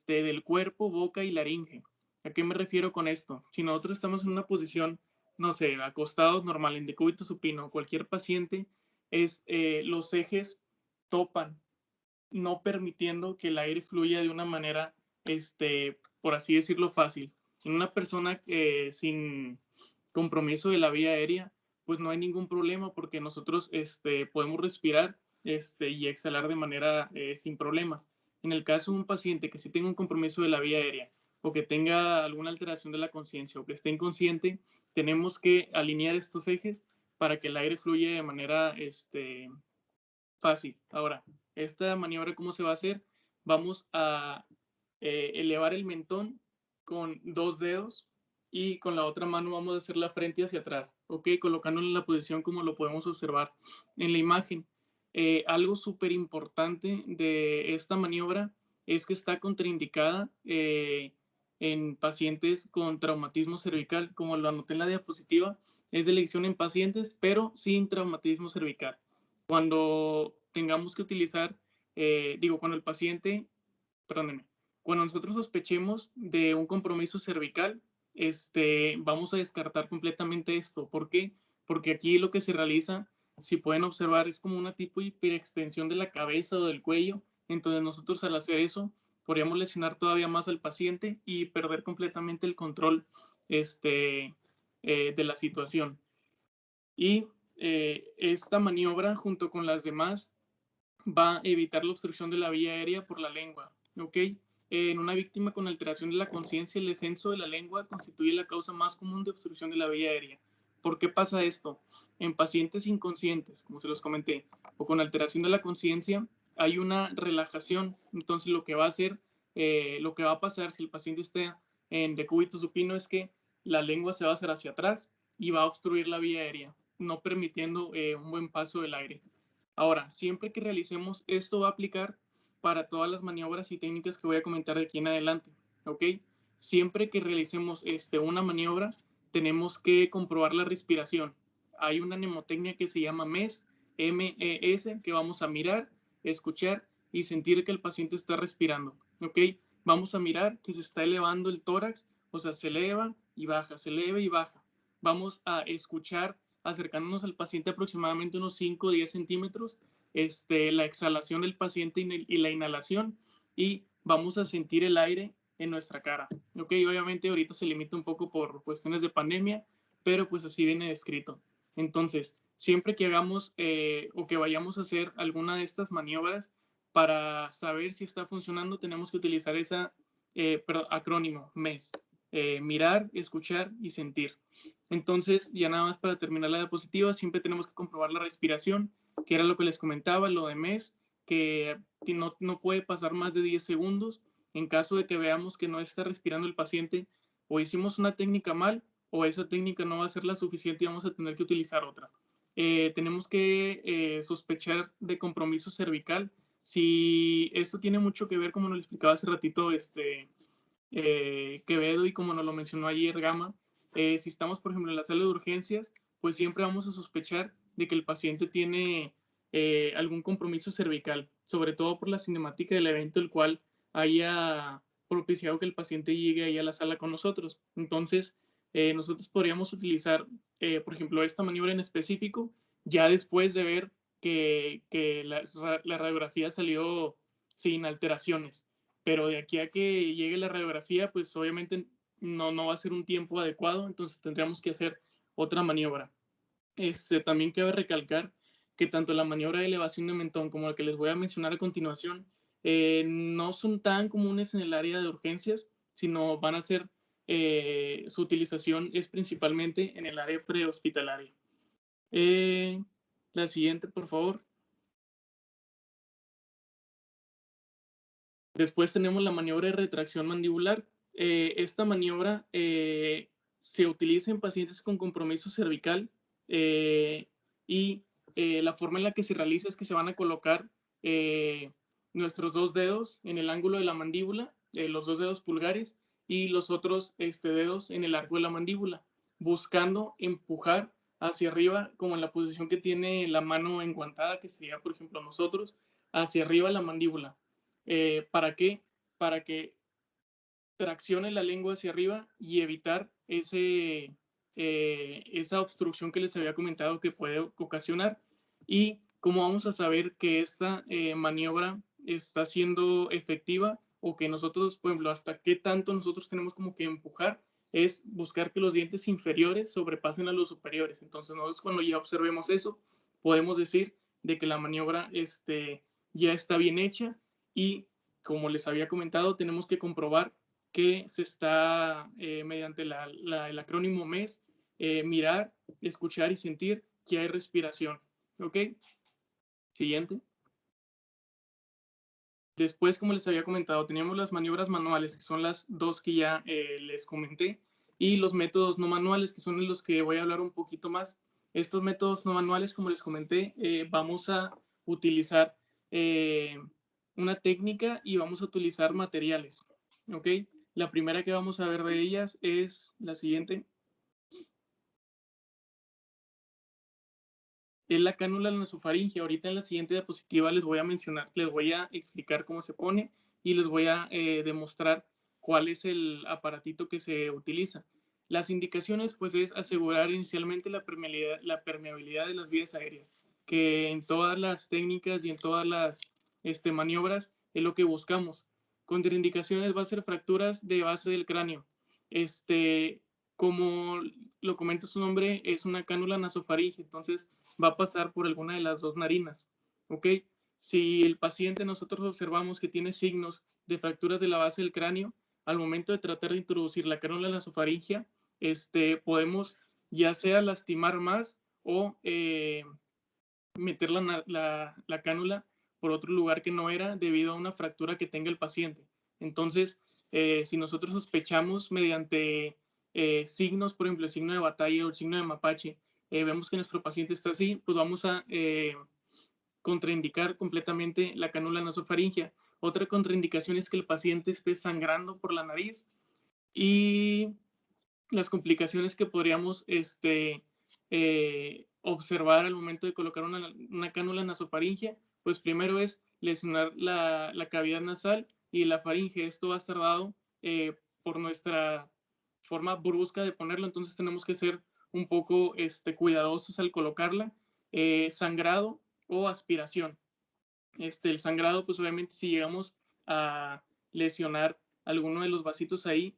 [SPEAKER 1] del cuerpo, boca y laringe. ¿A qué me refiero con esto? Si nosotros estamos en una posición, no sé, acostados normal, en decúbito supino, cualquier paciente, los ejes topan, no permitiendo que el aire fluya de una manera, por así decirlo, fácil. En una persona sin compromiso de la vía aérea, pues no hay ningún problema porque nosotros podemos respirar y exhalar de manera sin problemas. En el caso de un paciente que sí tenga un compromiso de la vía aérea o que tenga alguna alteración de la conciencia o que esté inconsciente, tenemos que alinear estos ejes para que el aire fluya de manera fácil. Ahora, esta maniobra, ¿cómo se va a hacer? Vamos a elevar el mentón con 2 dedos y con la otra mano vamos a hacer la frente hacia atrás, ¿ok? Colocándolo en la posición como lo podemos observar en la imagen. Algo súper importante de esta maniobra es que está contraindicada en pacientes con traumatismo cervical, como lo anoté en la diapositiva, es de elección en pacientes, pero sin traumatismo cervical. Cuando tengamos que utilizar, cuando el paciente, perdónenme, cuando nosotros sospechemos de un compromiso cervical, vamos a descartar completamente esto. ¿Por qué? Porque aquí lo que se realiza, si pueden observar, es como una tipo de hiperextensión de la cabeza o del cuello. Entonces nosotros al hacer eso, podríamos lesionar todavía más al paciente y perder completamente el control de la situación. Y esta maniobra, junto con las demás, va a evitar la obstrucción de la vía aérea por la lengua. ¿Ok? En una víctima con alteración de la conciencia, el descenso de la lengua constituye la causa más común de obstrucción de la vía aérea. ¿Por qué pasa esto? En pacientes inconscientes, como se los comenté, o con alteración de la conciencia, hay una relajación. Entonces, lo que va a pasar si el paciente está en decúbito supino es que la lengua se va a hacer hacia atrás y va a obstruir la vía aérea, no permitiendo un buen paso del aire. Ahora, siempre que realicemos esto va a aplicar para todas las maniobras y técnicas que voy a comentar de aquí en adelante, ¿ok? Siempre que realicemos una maniobra, tenemos que comprobar la respiración. Hay una mnemotecnia que se llama MES, M-E-S, que vamos a mirar, escuchar y sentir que el paciente está respirando, ¿ok? Vamos a mirar que se está elevando el tórax, o sea, se eleva y baja, se eleva y baja. Vamos a escuchar, acercándonos al paciente aproximadamente unos 5 o 10 centímetros, la exhalación del paciente y la inhalación, y vamos a sentir el aire en nuestra cara. Ok, obviamente ahorita se limita un poco por cuestiones de pandemia, pero pues así viene descrito. Entonces, siempre que hagamos o que vayamos a hacer alguna de estas maniobras, para saber si está funcionando, tenemos que utilizar ese acrónimo MES. Mirar, escuchar y sentir. Entonces, ya nada más para terminar la diapositiva, siempre tenemos que comprobar la respiración, que era lo que les comentaba, lo de MES, que no puede pasar más de 10 segundos. En caso de que veamos que no está respirando el paciente, o hicimos una técnica mal, o esa técnica no va a ser la suficiente y vamos a tener que utilizar otra. Tenemos que sospechar de compromiso cervical. Si esto tiene mucho que ver, como nos lo explicaba hace ratito Quevedo y como nos lo mencionó ayer Gama, si estamos, por ejemplo, en la sala de urgencias, pues siempre vamos a sospechar de que el paciente tiene algún compromiso cervical, sobre todo por la cinemática del evento, el cual haya propiciado que el paciente llegue ahí a la sala con nosotros. Entonces, nosotros podríamos utilizar, por ejemplo, esta maniobra en específico, ya después de ver que la radiografía salió sin alteraciones. Pero de aquí a que llegue la radiografía, pues obviamente no va a ser un tiempo adecuado, entonces tendríamos que hacer otra maniobra. También cabe recalcar que tanto la maniobra de elevación de mentón como la que les voy a mencionar a continuación no son tan comunes en el área de urgencias, sino van a ser, su utilización es principalmente en el área prehospitalaria. La siguiente, por favor. Después tenemos la maniobra de retracción mandibular. Esta maniobra se utiliza en pacientes con compromiso cervical y la forma en la que se realiza es que se van a colocar nuestros 2 dedos en el ángulo de la mandíbula, los 2 dedos pulgares y los otros dedos en el arco de la mandíbula, buscando empujar hacia arriba, como en la posición que tiene la mano enguantada, que sería, por ejemplo, nosotros, hacia arriba la mandíbula. ¿Para qué? Para que traccione la lengua hacia arriba y evitar esa obstrucción que les había comentado que puede ocasionar. ¿Y cómo vamos a saber que esta maniobra está siendo efectiva o que nosotros, por ejemplo, hasta qué tanto nosotros tenemos como que empujar? Es buscar que los dientes inferiores sobrepasen a los superiores. Entonces, nosotros cuando ya observemos eso, podemos decir de que la maniobra ya está bien hecha y, como les había comentado, tenemos que comprobar que se está, mediante el acrónimo MES, mirar, escuchar y sentir que hay respiración. ¿Ok? Siguiente. Después, como les había comentado, teníamos las maniobras manuales, que son las 2 que ya les comenté, y los métodos no manuales, que son los que voy a hablar un poquito más. Estos métodos no manuales, como les comenté, vamos a utilizar una técnica y vamos a utilizar materiales. ¿Ok? La primera que vamos a ver de ellas es la siguiente. Es la cánula nasofaringe. Ahorita en la siguiente diapositiva les voy a mencionar, les voy a explicar cómo se pone y les voy a demostrar cuál es el aparatito que se utiliza. Las indicaciones, pues, es asegurar inicialmente la permeabilidad de las vías aéreas, que en todas las técnicas y en todas las maniobras es lo que buscamos. Contraindicaciones va a ser fracturas de base del cráneo. Como lo comenta su nombre, es una cánula nasofaringe, entonces va a pasar por alguna de las 2 narinas, ¿ok? Si el paciente nosotros observamos que tiene signos de fracturas de la base del cráneo, al momento de tratar de introducir la cánula nasofaringea, podemos ya sea lastimar más o meter la cánula por otro lugar que no era debido a una fractura que tenga el paciente. Entonces, si nosotros sospechamos mediante signos, por ejemplo, el signo de batalla o el signo de mapache, vemos que nuestro paciente está así, pues vamos a contraindicar completamente la cánula nasofaringea. Otra contraindicación es que el paciente esté sangrando por la nariz, y las complicaciones que podríamos observar al momento de colocar una cánula nasofaringea, pues primero es lesionar la cavidad nasal y la faringe. Esto va a estar dado por nuestra forma brusca de ponerlo, entonces tenemos que ser un poco cuidadosos al colocarla. Sangrado o aspiración. El sangrado, pues obviamente si llegamos a lesionar alguno de los vasitos ahí,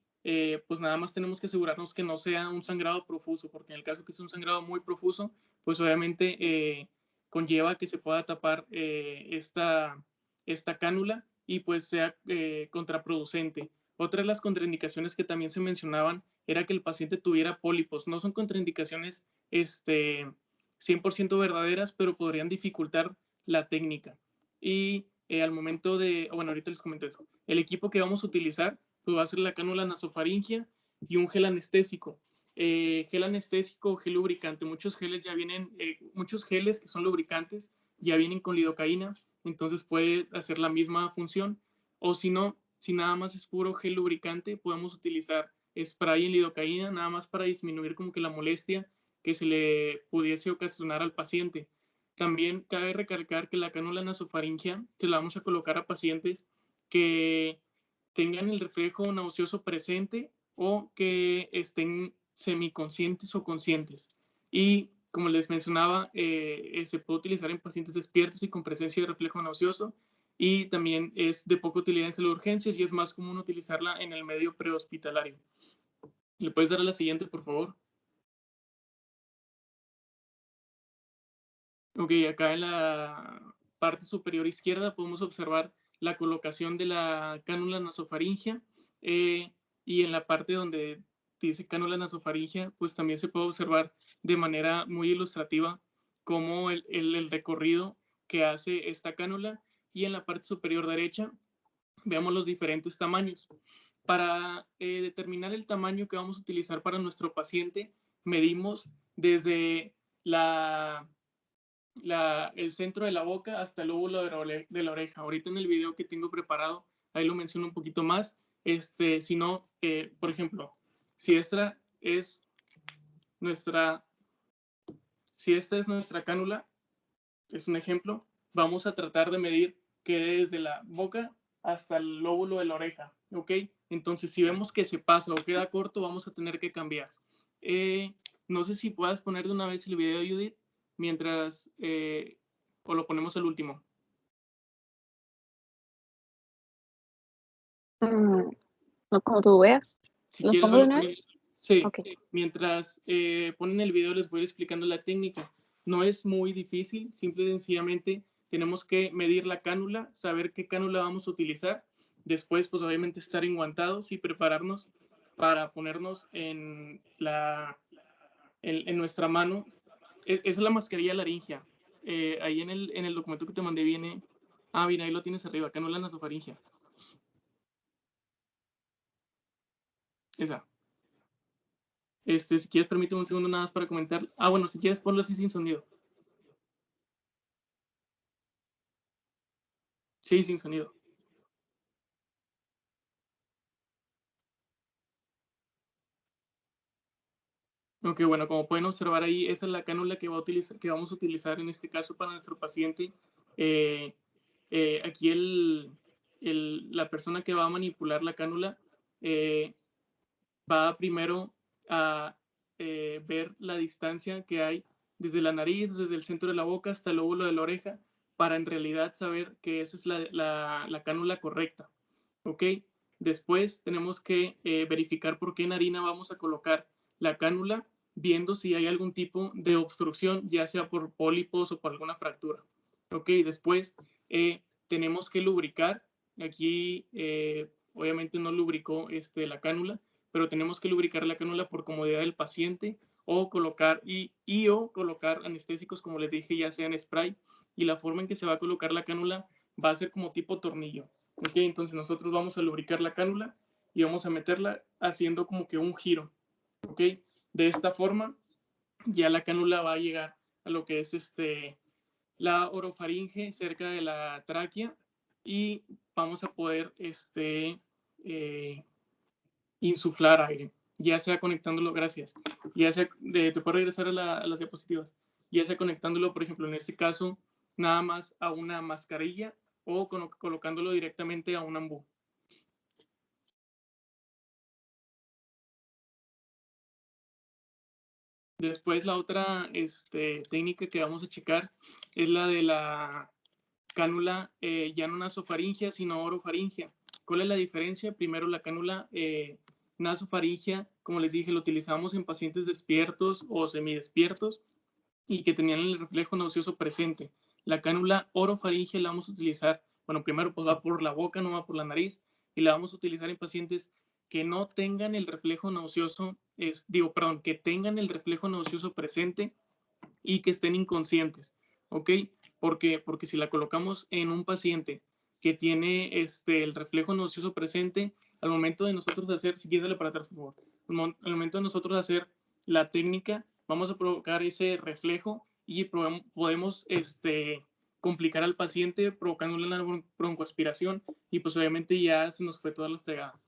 [SPEAKER 1] pues nada más tenemos que asegurarnos que no sea un sangrado profuso, porque en el caso que sea un sangrado muy profuso, pues obviamente conlleva que se pueda tapar esta cánula y pues sea contraproducente. Otra de las contraindicaciones que también se mencionaban era que el paciente tuviera pólipos. No son contraindicaciones 100% verdaderas, pero podrían dificultar la técnica. Y al momento de, bueno, ahorita les comento eso. El equipo que vamos a utilizar pues va a ser la cánula nasofaringea y un gel anestésico. Gel anestésico o gel lubricante. Muchos geles ya vienen, muchos geles que son lubricantes ya vienen con lidocaína, entonces puede hacer la misma función. O si no, si nada más es puro gel lubricante, podemos utilizar spray en lidocaína, nada más para disminuir como que la molestia que se le pudiese ocasionar al paciente. También cabe recalcar que la cánula nasofaringea se la vamos a colocar a pacientes que tengan el reflejo nauseoso presente o que estén semiconscientes o conscientes. Y como les mencionaba, se puede utilizar en pacientes despiertos y con presencia de reflejo nauseoso, y también es de poca utilidad en salud de urgencias y es más común utilizarla en el medio prehospitalario. ¿Le puedes dar a la siguiente, por favor? Ok, acá en la parte superior izquierda podemos observar la colocación de la cánula nasofaringea, y en la parte donde dice cánula nasofaringea, pues también se puede observar de manera muy ilustrativa cómo el recorrido que hace esta cánula, y en la parte superior derecha veamos los diferentes tamaños. Para determinar el tamaño que vamos a utilizar para nuestro paciente, medimos desde el centro de la boca hasta el lóbulo de la oreja. Ahorita en el video que tengo preparado, ahí lo menciono un poquito más. Si no, por ejemplo, si esta es nuestra cánula, es un ejemplo, vamos a tratar de medir que desde la boca hasta el lóbulo de la oreja, ¿ok? Entonces, si vemos que se pasa o queda corto, vamos a tener que cambiar. No sé si puedas poner de una vez el video, Judith, mientras, o lo ponemos al último.
[SPEAKER 2] No, como tú veas.
[SPEAKER 1] Si
[SPEAKER 2] ¿Lo
[SPEAKER 1] quieres,
[SPEAKER 2] pongo de una vez?
[SPEAKER 1] sí.
[SPEAKER 2] Okay.
[SPEAKER 1] Mientras ponen el video, les voy explicando la técnica. No es muy difícil, simple y sencillamente tenemos que medir la cánula, saber qué cánula vamos a utilizar. Después, pues obviamente estar enguantados y prepararnos para ponernos en nuestra mano. Esa es la mascarilla laringea. Ahí en el documento que te mandé viene. Ah, mira, ahí lo tienes arriba, cánula nasofaringea. Esa. Si quieres, permíteme un segundo nada más para comentar. Ah, bueno, si quieres, ponlo así sin sonido. Sí, sin sonido. Ok, bueno, como pueden observar ahí, esa es la cánula que vamos a utilizar en este caso para nuestro paciente. Aquí la persona que va a manipular la cánula va primero a ver la distancia que hay desde la nariz, desde el centro de la boca hasta el lóbulo de la oreja, para en realidad saber que esa es la cánula correcta. ¿Ok? Después tenemos que verificar por qué narina vamos a colocar la cánula, viendo si hay algún tipo de obstrucción, ya sea por pólipos o por alguna fractura. ¿Ok? Después tenemos que lubricar. Aquí obviamente no lubricó la cánula, pero tenemos que lubricar la cánula por comodidad del paciente, o colocar o colocar anestésicos, como les dije, ya sea en spray, y la forma en que se va a colocar la cánula va a ser como tipo tornillo. ¿Ok? Entonces nosotros vamos a lubricar la cánula y vamos a meterla haciendo como que un giro. ¿Ok? De esta forma ya la cánula va a llegar a lo que es la orofaringe cerca de la tráquea, y vamos a poder insuflar aire, ya sea conectándolo, gracias, ya sea, te puedo regresar a las diapositivas, ya sea conectándolo, por ejemplo, en este caso, nada más a una mascarilla o colocándolo directamente a un ambú. Después la otra técnica que vamos a checar es la de la cánula ya no nasofaringea, sino orofaringea. ¿Cuál es la diferencia? Primero, la cánula nasofaringea, como les dije, lo utilizamos en pacientes despiertos o semidespiertos y que tenían el reflejo nauseoso presente. La cánula orofaringea la vamos a utilizar, bueno, primero pues va por la boca, no va por la nariz, y la vamos a utilizar en pacientes que no tengan el reflejo nauseoso, que tengan el reflejo nauseoso presente y que estén inconscientes, ¿ok? Porque si la colocamos en un paciente que tiene el reflejo nauseoso presente, al momento de nosotros hacer, si quieres darle para atrás, por favor, al momento de nosotros hacer la técnica, vamos a provocar ese reflejo y podemos complicar al paciente provocándole una broncoaspiración y pues obviamente ya se nos fue toda la fregada.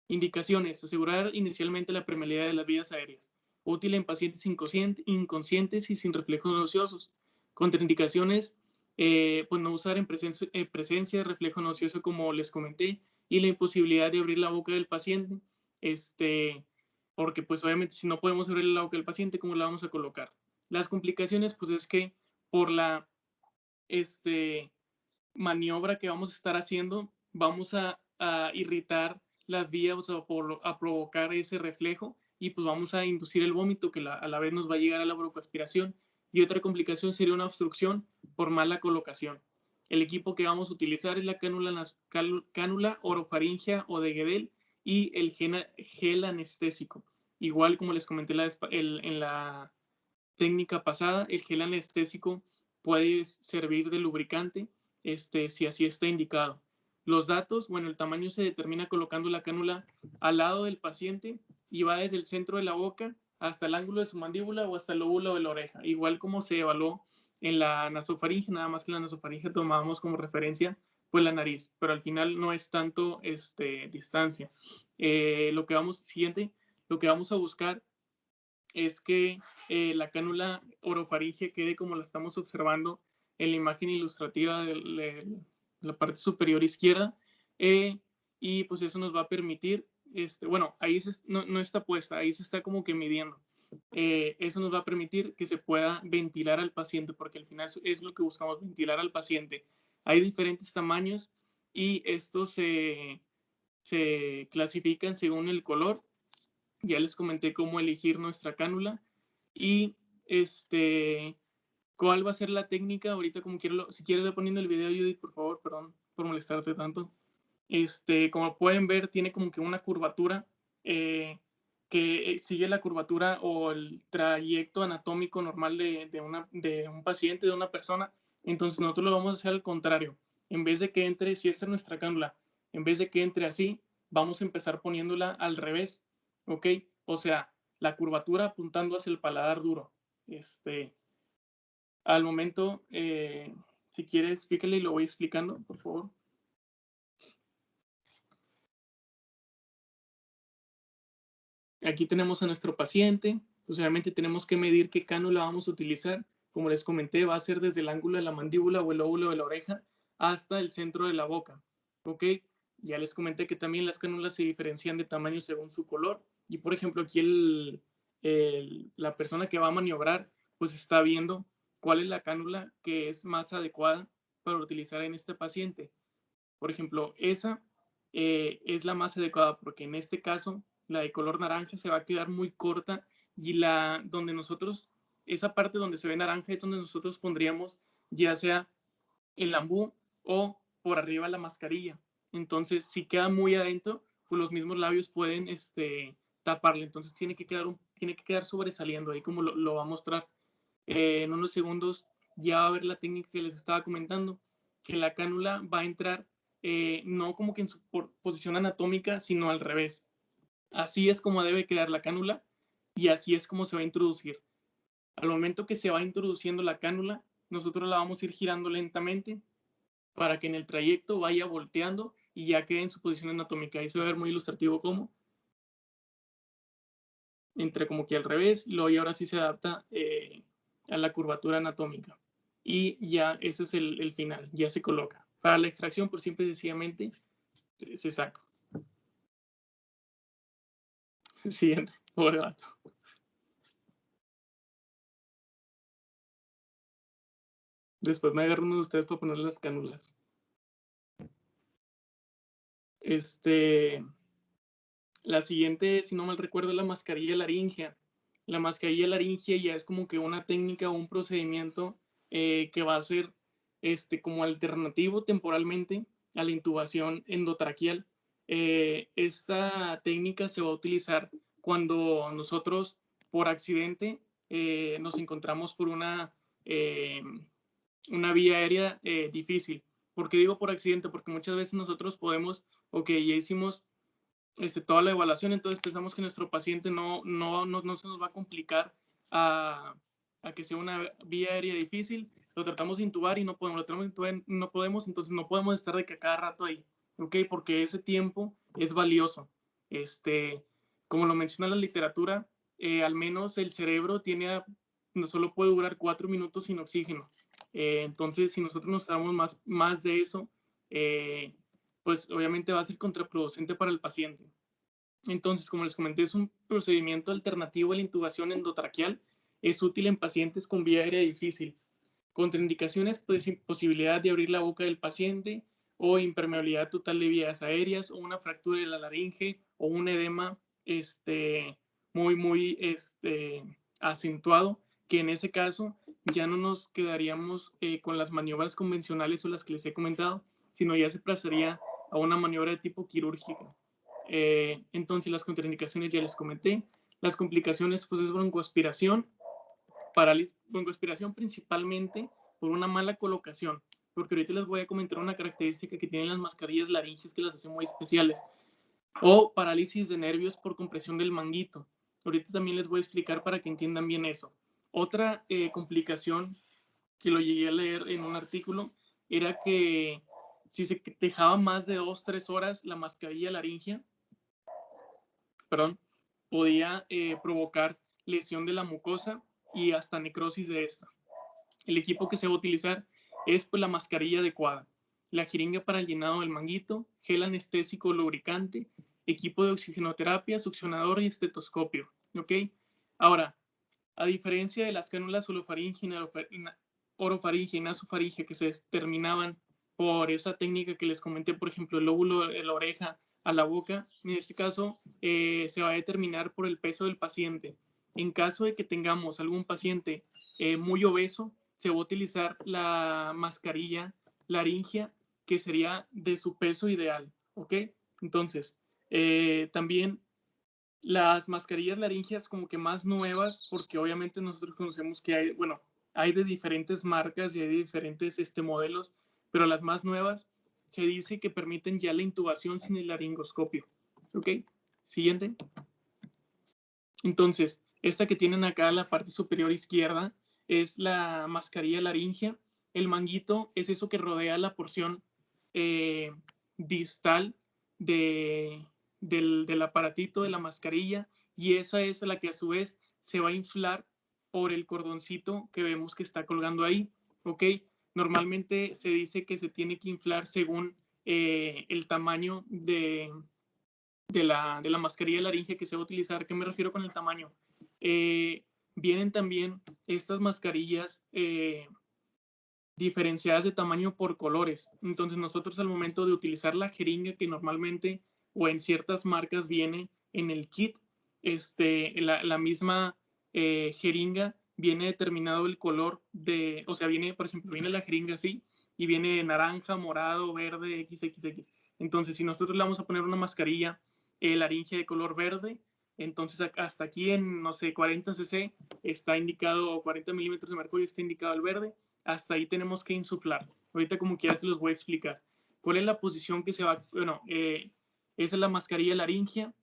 [SPEAKER 1] Indicaciones: asegurar inicialmente la permeabilidad de las vías aéreas. Útil en pacientes inconscientes y sin reflejos nauseosos. Contraindicaciones: pues no usar en presencia de reflejo nauseoso, como les comenté, y la imposibilidad de abrir la boca del paciente, porque pues obviamente si no podemos abrir la boca del paciente, ¿cómo la vamos a colocar? Las complicaciones, pues es que por la maniobra que vamos a estar haciendo, vamos a irritar las vías o a provocar ese reflejo y pues vamos a inducir el vómito, que a la vez nos va a llegar a la broncoaspiración. Y otra complicación sería una obstrucción por mala colocación. El equipo que vamos a utilizar es la cánula orofaringea o de Guedel y el gel anestésico. Igual como les comenté en la técnica pasada, el gel anestésico puede servir de lubricante si así está indicado. Los datos, bueno, el tamaño se determina colocando la cánula al lado del paciente y va desde el centro de la boca hasta el ángulo de su mandíbula o hasta el lóbulo de la oreja, igual como se evaluó en la nasofaringe, nada más que en la nasofaringe tomábamos como referencia pues la nariz, pero al final no es tanto distancia. Lo que vamos a buscar es que la cánula orofaringea quede como la estamos observando en la imagen ilustrativa de la parte superior izquierda, y pues eso nos va a permitir, bueno, ahí no está puesta, ahí se está como que midiendo. Eso nos va a permitir que se pueda ventilar al paciente, porque al final es lo que buscamos, ventilar al paciente. Hay diferentes tamaños y estos se clasifican según el color. Ya les comenté cómo elegir nuestra cánula y cuál va a ser la técnica. Ahorita, como quiero, si quieres, poniendo el video, Judith, por favor, perdón por molestarte tanto. Como pueden ver, tiene como que una curvatura que sigue la curvatura o el trayecto anatómico normal de un paciente, de una persona. Entonces nosotros lo vamos a hacer al contrario. En vez de que entre, si esta es nuestra cánula, en vez de que entre así, vamos a empezar poniéndola al revés, ¿ok? O sea, la curvatura apuntando hacia el paladar duro. Al momento, si quieres, explícale y lo voy explicando, por favor. Aquí tenemos a nuestro paciente, pues obviamente tenemos que medir qué cánula vamos a utilizar. Como les comenté, va a ser desde el ángulo de la mandíbula o el lóbulo de la oreja hasta el centro de la boca, ¿ok? Ya les comenté que también las cánulas se diferencian de tamaño según su color. Y por ejemplo, aquí la persona que va a maniobrar, pues está viendo cuál es la cánula que es más adecuada para utilizar en este paciente. Por ejemplo, esa es la más adecuada porque en este caso la de color naranja se va a quedar muy corta y esa parte donde se ve naranja es donde nosotros pondríamos ya sea el ambú o por arriba la mascarilla. Entonces, si queda muy adentro, pues los mismos labios pueden taparle. Entonces tiene que quedar sobresaliendo ahí, como lo va a mostrar. En unos segundos ya va a ver la técnica que les estaba comentando, que la cánula va a entrar no como que en su posición anatómica, sino al revés. Así es como debe quedar la cánula y así es como se va a introducir. Al momento que se va introduciendo la cánula, nosotros la vamos a ir girando lentamente para que en el trayecto vaya volteando y ya quede en su posición anatómica. Ahí se va a ver muy ilustrativo cómo entre como que al revés, y ahora sí se adapta a la curvatura anatómica. Y ya ese es el final, ya se coloca. Para la extracción, por simple y sencillamente, se saca. Siguiente, pobre vato. Después me agarro uno de ustedes para poner las cánulas. La siguiente, si no mal recuerdo, es la mascarilla laringea. La mascarilla laringea ya es como que una técnica o un procedimiento que va a ser como alternativo temporalmente a la intubación endotraqueal. Esta técnica se va a utilizar cuando nosotros por accidente nos encontramos por una vía aérea difícil. ¿Por qué digo por accidente? Porque muchas veces nosotros podemos, ok, ya hicimos toda la evaluación, entonces pensamos que nuestro paciente no se nos va a complicar a que sea una vía aérea difícil, lo tratamos de intubar y no podemos, entonces no podemos estar de que cada rato ahí, ¿ok? Porque ese tiempo es valioso. Como lo menciona la literatura, al menos el cerebro no solo puede durar 4 minutos sin oxígeno. Entonces, si nosotros nos damos más de eso, pues obviamente va a ser contraproducente para el paciente. Entonces, como les comenté, es un procedimiento alternativo a la intubación endotraqueal. Es útil en pacientes con vía aérea difícil. Contraindicaciones, pues imposibilidad de abrir la boca del paciente o impermeabilidad total de vías aéreas o una fractura de la laringe o un edema muy acentuado, que en ese caso ya no nos quedaríamos con las maniobras convencionales o las que les he comentado, sino ya se pasaría a una maniobra de tipo quirúrgica. Entonces las contraindicaciones ya les comenté. Las complicaciones pues es broncoaspiración, broncoaspiración principalmente por una mala colocación, porque ahorita les voy a comentar una característica que tienen las mascarillas laringes que las hacen muy especiales, o parálisis de nervios por compresión del manguito. Ahorita también les voy a explicar para que entiendan bien eso. Otra complicación que lo llegué a leer en un artículo era que si se dejaba más de 2-3 horas la mascarilla laringea, podía provocar lesión de la mucosa y hasta necrosis de esta. El equipo que se va a utilizar es pues, la mascarilla adecuada, la jeringa para el llenado del manguito, gel anestésico lubricante, equipo de oxigenoterapia, succionador y estetoscopio. ¿Ok? Ahora, a diferencia de las cánulas orofaringe y nasofaringe que se terminaban por esa técnica que les comenté, por ejemplo, el lóbulo de la oreja a la boca, en este caso se va a determinar por el peso del paciente. En caso de que tengamos algún paciente muy obeso, se va a utilizar la mascarilla laringea que sería de su peso ideal, ¿ok? Entonces, también las mascarillas laringeas como que más nuevas, porque obviamente nosotros conocemos que hay, bueno, hay de diferentes marcas y hay de diferentes modelos, pero las más nuevas se dice que permiten ya la intubación sin el laringoscopio. ¿Ok? Siguiente. Entonces, esta que tienen acá en la parte superior izquierda es la mascarilla laringea. El manguito es eso que rodea la porción distal del aparatito de la mascarilla, y esa es la que a su vez se va a inflar por el cordoncito que vemos que está colgando ahí. ¿Ok? Normalmente se dice que se tiene que inflar según el tamaño de la mascarilla laringea que se va a utilizar. ¿Qué me refiero con el tamaño? Vienen también estas mascarillas diferenciadas de tamaño por colores. Entonces nosotros al momento de utilizar la jeringa que normalmente o en ciertas marcas viene en el kit, la misma jeringa viene determinado el color de, o sea, viene, por ejemplo, viene la jeringa así y viene naranja, morado, verde, XXX. Entonces, si nosotros le vamos a poner una mascarilla laringea de color verde, entonces hasta aquí en, no sé, 40 cc está indicado, o 40 milímetros de mercurio está indicado el verde. Hasta ahí tenemos que insuflar. Ahorita como quiera se los voy a explicar. ¿Cuál es la posición que se va? Bueno, esa es la mascarilla laringea.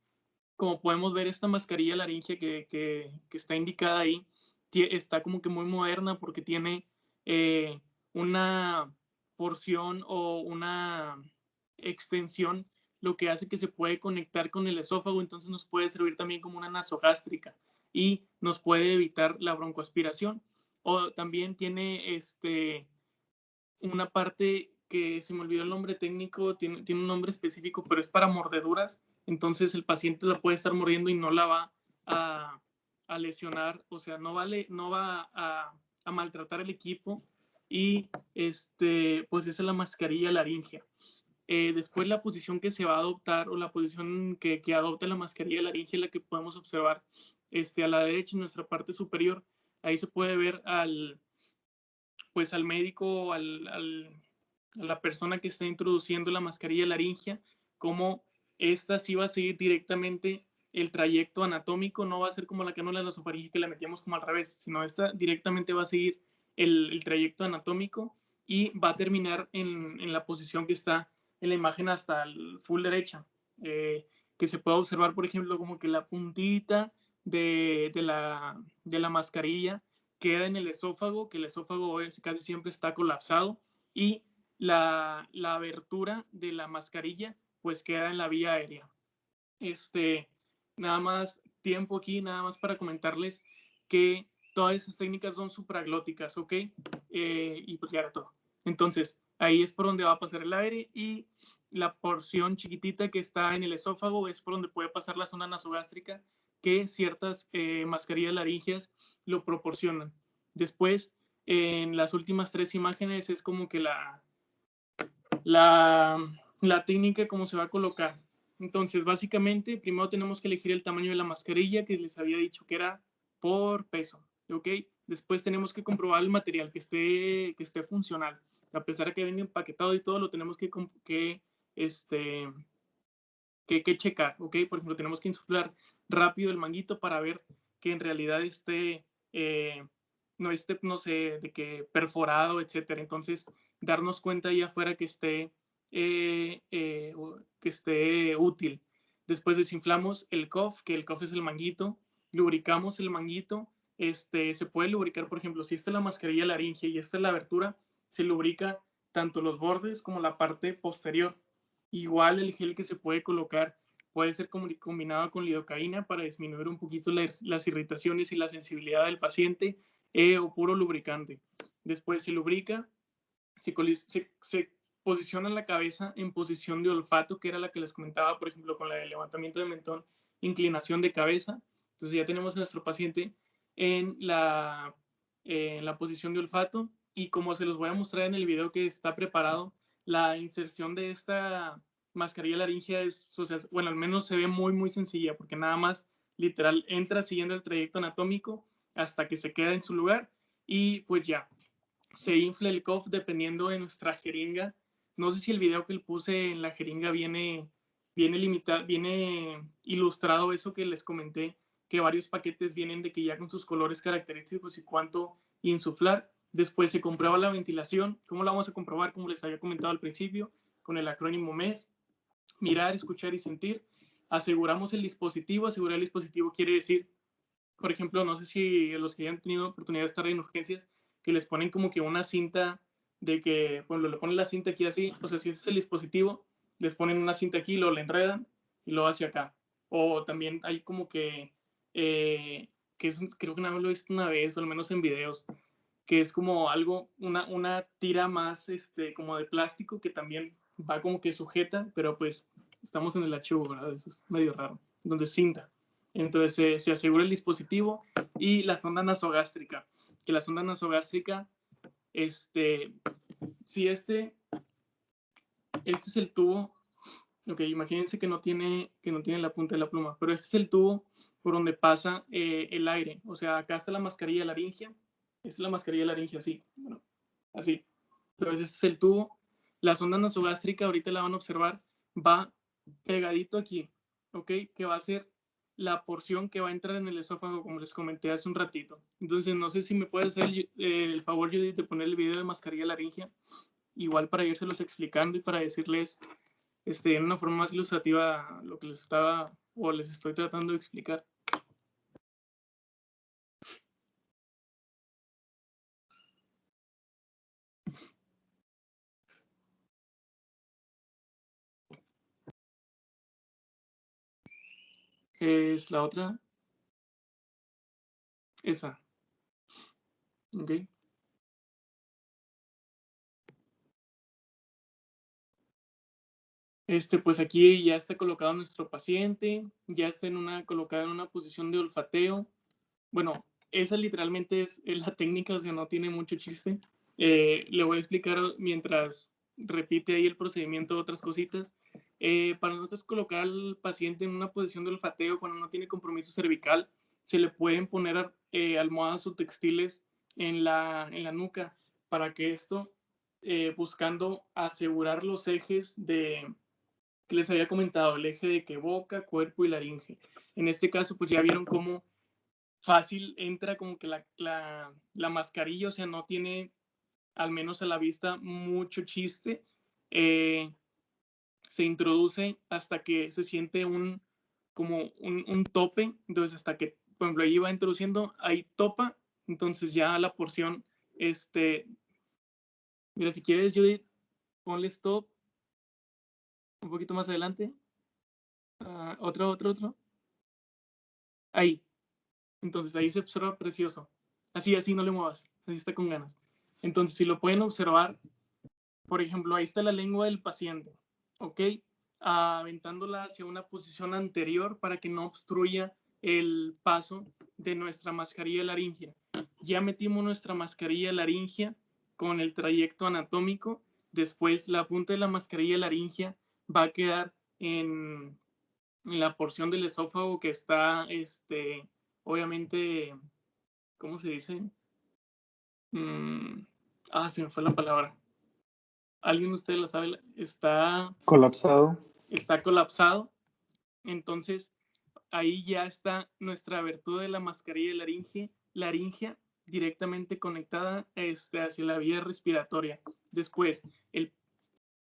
[SPEAKER 1] Como podemos ver, esta mascarilla laringea que está indicada ahí está como que muy moderna porque tiene una porción o una extensión, lo que hace que se puede conectar con el esófago, entonces nos puede servir también como una nasogástrica y nos puede evitar la broncoaspiración. O también tiene una parte que se me olvidó el nombre técnico, tiene un nombre específico, pero es para mordeduras, entonces el paciente la puede estar mordiendo y no la va a lesionar, o sea, no va a maltratar el equipo, y pues esa es la mascarilla laringea. Después la posición que se va a adoptar, o la posición que adopta la mascarilla laringea, la que podemos observar a la derecha en nuestra parte superior. Ahí se puede ver al médico, a la persona que está introduciendo la mascarilla laringea, cómo esta sí va a seguir directamente el trayecto anatómico, no va a ser como la cánula nasofaríngea que la metíamos como al revés, sino esta directamente va a seguir el trayecto anatómico y va a terminar en la posición que está en la imagen hasta el full derecha, que se puede observar, por ejemplo, como que la puntita de la mascarilla queda en el esófago, que el esófago casi siempre está colapsado, y la abertura de la mascarilla pues queda en la vía aérea. Nada más tiempo aquí, nada más para comentarles que todas esas técnicas son supraglóticas, ¿ok? Y pues ya era todo. Entonces, ahí es por donde va a pasar el aire, y la porción chiquitita que está en el esófago es por donde puede pasar la zona nasogástrica, que ciertas mascarillas laríngeas lo proporcionan. Después, en las últimas 3 imágenes es como que la técnica cómo se va a colocar. Entonces, básicamente, primero tenemos que elegir el tamaño de la mascarilla, que les había dicho que era por peso, ¿ok? Después tenemos que comprobar el material, que esté funcional. A pesar de que venga empaquetado y todo, lo tenemos que checar, ¿ok? Por ejemplo, tenemos que insuflar rápido el manguito para ver que en realidad no esté, no sé, de que perforado, etcétera. Entonces, darnos cuenta ahí afuera que esté útil. Después desinflamos el cuff, que el cuff es el manguito, lubricamos el manguito. Se puede lubricar, por ejemplo, si esta es la mascarilla laringea y esta es la abertura, se lubrica tanto los bordes como la parte posterior. Igual el gel que se puede colocar puede ser combinado con lidocaína para disminuir un poquito las irritaciones y la sensibilidad del paciente, o puro lubricante. Después se lubrica, se posiciona la cabeza en posición de olfato, que era la que les comentaba, por ejemplo, con la de levantamiento de mentón, inclinación de cabeza. Entonces ya tenemos a nuestro paciente en la posición de olfato, y como se los voy a mostrar en el video que está preparado, la inserción de esta mascarilla laringea es, o sea, bueno, al menos se ve muy, muy sencilla, porque nada más literal entra siguiendo el trayecto anatómico hasta que se queda en su lugar, y pues ya, se infla el cuff dependiendo de nuestra jeringa. No sé si el video que le puse en la jeringa viene ilustrado eso que les comenté, que varios paquetes vienen de que ya con sus colores característicos y cuánto insuflar. Después se comprueba la ventilación. ¿Cómo la vamos a comprobar? Como les había comentado al principio, con el acrónimo MES: mirar, escuchar y sentir. Aseguramos el dispositivo. Asegurar el dispositivo quiere decir, por ejemplo, no sé si los que hayan tenido oportunidad de estar en urgencias, que les ponen como que una cinta, de que, bueno, le ponen la cinta aquí así, o sea, si ese es el dispositivo, les ponen una cinta aquí, lo le enredan y lo hacia acá. O también hay como creo que nada más lo he visto una vez, o al menos en videos, que es como algo, una tira más, como de plástico, que también va como que sujeta, pero pues estamos en el archivo, ¿verdad? Eso es medio raro. Entonces, cinta. Entonces se asegura el dispositivo, y la sonda nasogástrica, que la sonda nasogástrica, si este es el tubo, ok, imagínense que no tiene la punta de la pluma, pero este es el tubo por donde pasa el aire. O sea, acá está la mascarilla laringea, esta es la mascarilla laringea, así, bueno, así. Entonces este es el tubo. La sonda nasogástrica, ahorita la van a observar, va pegadito aquí, ok, que va a ser la porción que va a entrar en el esófago, como les comenté hace un ratito. Entonces, no sé si me puedes hacer el favor, Judith, de poner el video de mascarilla laringea, igual para irselos explicando y para decirles en una forma más ilustrativa lo que les estaba o les estoy tratando de explicar. Es la otra. Esa. Ok. Pues aquí ya está colocado nuestro paciente, ya está colocado en una posición de olfateo. Bueno, esa literalmente es la técnica, o sea, no tiene mucho chiste. Le voy a explicar mientras repite ahí el procedimiento otras cositas. Para nosotros colocar al paciente en una posición de olfateo cuando no tiene compromiso cervical, se le pueden poner almohadas o textiles en la nuca para que esto, buscando asegurar los ejes que les había comentado, el eje de que boca, cuerpo y laringe. En este caso, pues ya vieron cómo fácil entra como que la mascarilla, o sea, no tiene, al menos a la vista, mucho chiste. Se introduce hasta que se siente como un tope, entonces hasta que, por ejemplo, ahí va introduciendo, ahí topa, entonces ya la porción, mira, si quieres, Judith, ponle stop, un poquito más adelante, otro, ahí, entonces ahí se observa precioso, así no le muevas, así está con ganas. Entonces, si lo pueden observar, por ejemplo, ahí está la lengua del paciente, ¿ok? Aventándola hacia una posición anterior para que no obstruya el paso de nuestra mascarilla laringea. Ya metimos nuestra mascarilla laringea con el trayecto anatómico. Después, la punta de la mascarilla laringea va a quedar en la porción del esófago que está, obviamente, ¿cómo se dice? Se me fue la palabra. ¿Alguien de ustedes lo sabe? Está colapsado. Entonces, ahí ya está nuestra abertura de la mascarilla laringea directamente conectada hacia la vía respiratoria. Después, el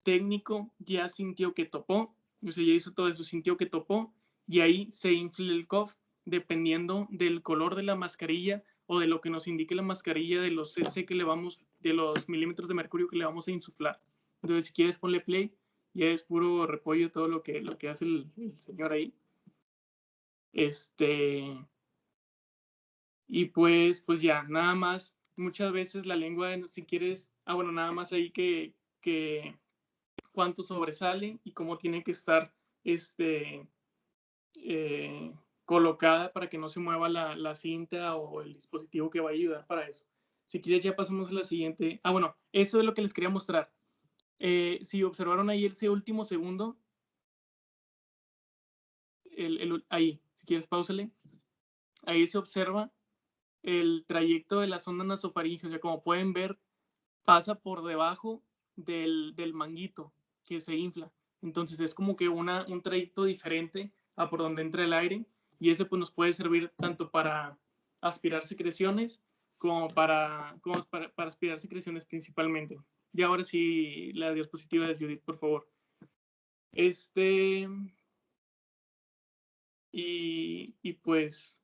[SPEAKER 1] técnico ya sintió que topó, o sea, ya hizo todo eso, sintió que topó, y ahí se infla el cough dependiendo del color de la mascarilla o de lo que nos indique la mascarilla, de los cc que le vamos, de los milímetros de mercurio que le vamos a insuflar. Entonces, si quieres, ponle play, ya es puro repollo todo lo que hace el señor ahí. Y pues ya, nada más, muchas veces la lengua, si quieres, bueno, nada más ahí que cuánto sobresale y cómo tiene que estar colocada para que no se mueva la cinta o el dispositivo que va a ayudar para eso. Si quieres, ya pasamos a la siguiente. Bueno, eso es lo que les quería mostrar. Si observaron ahí ese último segundo, ahí, si quieres, páusale. Ahí se observa el trayecto de la sonda nasofaringe, o sea, como pueden ver, pasa por debajo del manguito que se infla. Entonces es como que un trayecto diferente a por donde entra el aire, y ese pues nos puede servir tanto para aspirar secreciones como para aspirar secreciones principalmente. Y ahora sí, la diapositiva de Judith, por favor. Y pues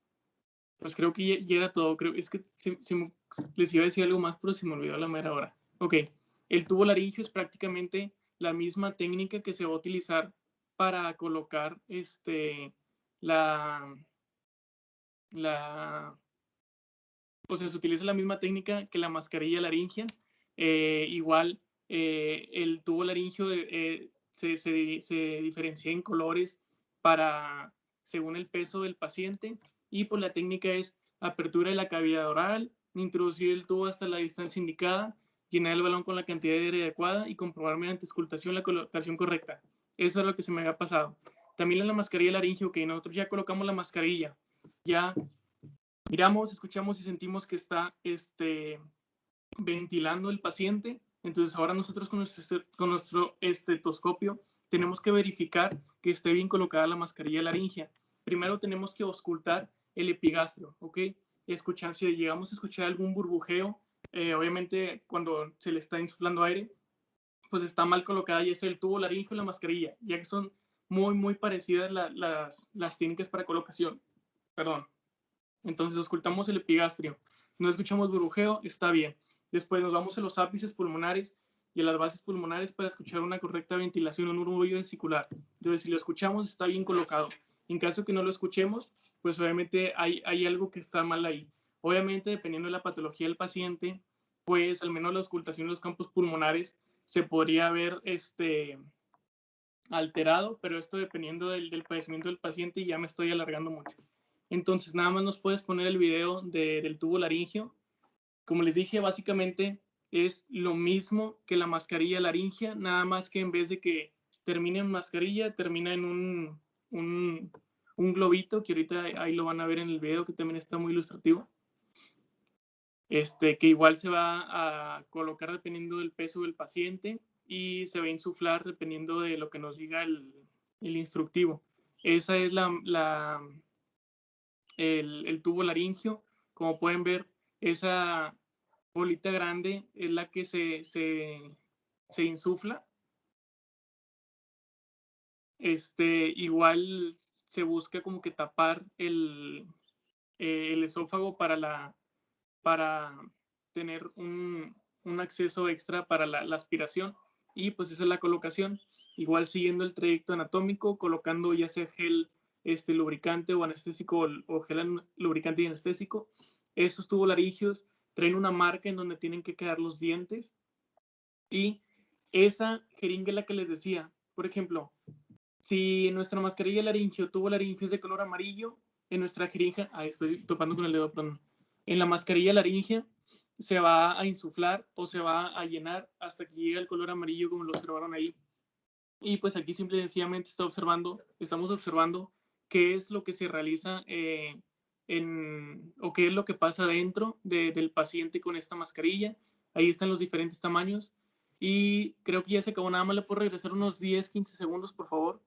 [SPEAKER 1] creo que ya era todo. Es que les iba a decir algo más, pero se me olvidó la mera hora. Ok, el tubo laringio es prácticamente la misma técnica que se va a utilizar para colocar o sea, se utiliza la misma técnica que la mascarilla laringea. Igual, el tubo laringio se diferencia en colores según el peso del paciente, y pues la técnica es apertura de la cavidad oral, introducir el tubo hasta la distancia indicada, llenar el balón con la cantidad de aire adecuada y comprobar mediante auscultación la colocación correcta. Eso es lo que se me había pasado. También en la mascarilla laringio, que nosotros ya colocamos la mascarilla, ya miramos, escuchamos y sentimos que está ventilando el paciente. Entonces ahora nosotros con nuestro estetoscopio tenemos que verificar que esté bien colocada la mascarilla laringea. Primero tenemos que auscultar el epigastrio, ¿ok? Si llegamos a escuchar algún burbujeo, obviamente cuando se le está insuflando aire, pues está mal colocada ya sea el tubo laringeo o la mascarilla, ya que son muy parecidas las técnicas para colocación. Perdón. Entonces auscultamos el epigastrio, no escuchamos burbujeo, está bien. Después nos vamos a los ápices pulmonares y a las bases pulmonares para escuchar una correcta ventilación, un ruido vesicular. Entonces, si lo escuchamos, está bien colocado. En caso que no lo escuchemos, pues obviamente hay algo que está mal ahí. Obviamente, dependiendo de la patología del paciente, pues al menos la auscultación de los campos pulmonares se podría ver alterado, pero esto dependiendo del padecimiento del paciente, y ya me estoy alargando mucho. Entonces, nada más nos puedes poner el video del tubo laringio. Como les dije, básicamente es lo mismo que la mascarilla laringea, nada más que en vez de que termine en mascarilla, termina en un globito, que ahorita ahí lo van a ver en el video, que también está muy ilustrativo. Que igual se va a colocar dependiendo del peso del paciente y se va a insuflar dependiendo de lo que nos diga el instructivo. Esa es el tubo laringio. Como pueden ver, esa bolita grande es la que se insufla. Igual se busca como que tapar el esófago para tener un acceso extra para la aspiración, y pues esa es la colocación. Igual siguiendo el trayecto anatómico, colocando ya sea gel lubricante o anestésico, o gel lubricante y anestésico. Estos tubos laringios traen una marca en donde tienen que quedar los dientes, y esa jeringa es la que les decía. Por ejemplo, si nuestra mascarilla laringio, tubo laringio es de color amarillo, en nuestra jeringa, estoy topando con el dedo, perdón, en la mascarilla laringea se va a insuflar o se va a llenar hasta que llegue el color amarillo, como lo observaron ahí. Y pues aquí simple y sencillamente estamos observando qué es lo que se realiza o qué es lo que pasa dentro del paciente con esta mascarilla. Ahí están los diferentes tamaños. Y creo que ya se acabó. Nada más le puedo regresar unos 10, 15 segundos, por favor.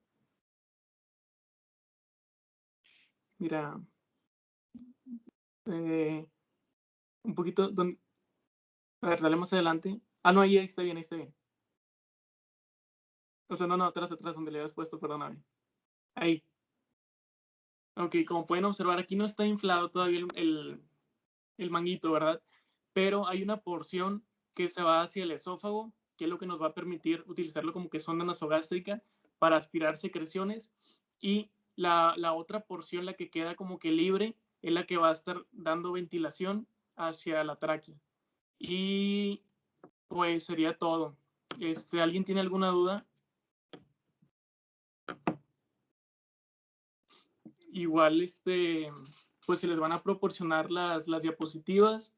[SPEAKER 1] Mira, un poquito, a ver, dale más adelante. No, ahí está bien, ahí está bien. O sea, no, atrás, donde le habías puesto, perdóname. Ahí. Ok, como pueden observar, aquí no está inflado todavía el manguito, ¿verdad? Pero hay una porción que se va hacia el esófago, que es lo que nos va a permitir utilizarlo como que sonda nasogástrica para aspirar secreciones, y la otra porción, la que queda como que libre, es la que va a estar dando ventilación hacia la tráquea. Y pues sería todo. ¿Alguien tiene alguna duda? Igual, pues se les van a proporcionar las diapositivas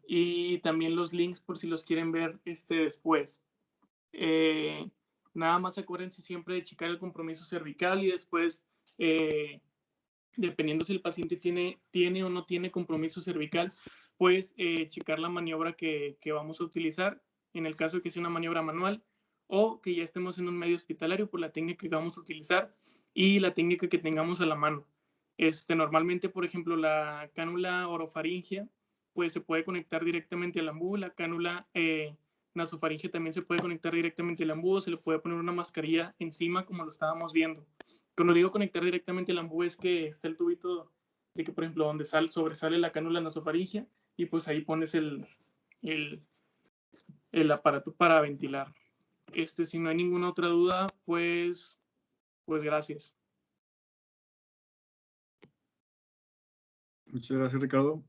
[SPEAKER 1] y también los links por si los quieren ver después. Nada más acuérdense siempre de checar el compromiso cervical, y después, dependiendo si el paciente tiene o no tiene compromiso cervical, pues checar la maniobra que vamos a utilizar, en el caso de que sea una maniobra manual, o que ya estemos en un medio hospitalario, por la técnica que vamos a utilizar y la técnica que tengamos a la mano. Normalmente, por ejemplo, la cánula orofaringea, pues se puede conectar directamente al embudo. La cánula nasofaringea también se puede conectar directamente al embudo. Se le puede poner una mascarilla encima, como lo estábamos viendo. Cuando digo conectar directamente al embudo, es que está el tubito de que, por ejemplo, donde sobresale la cánula nasofaringea, y pues ahí pones el aparato para ventilar. Si no hay ninguna otra duda, pues gracias.
[SPEAKER 3] Muchas gracias, Ricardo.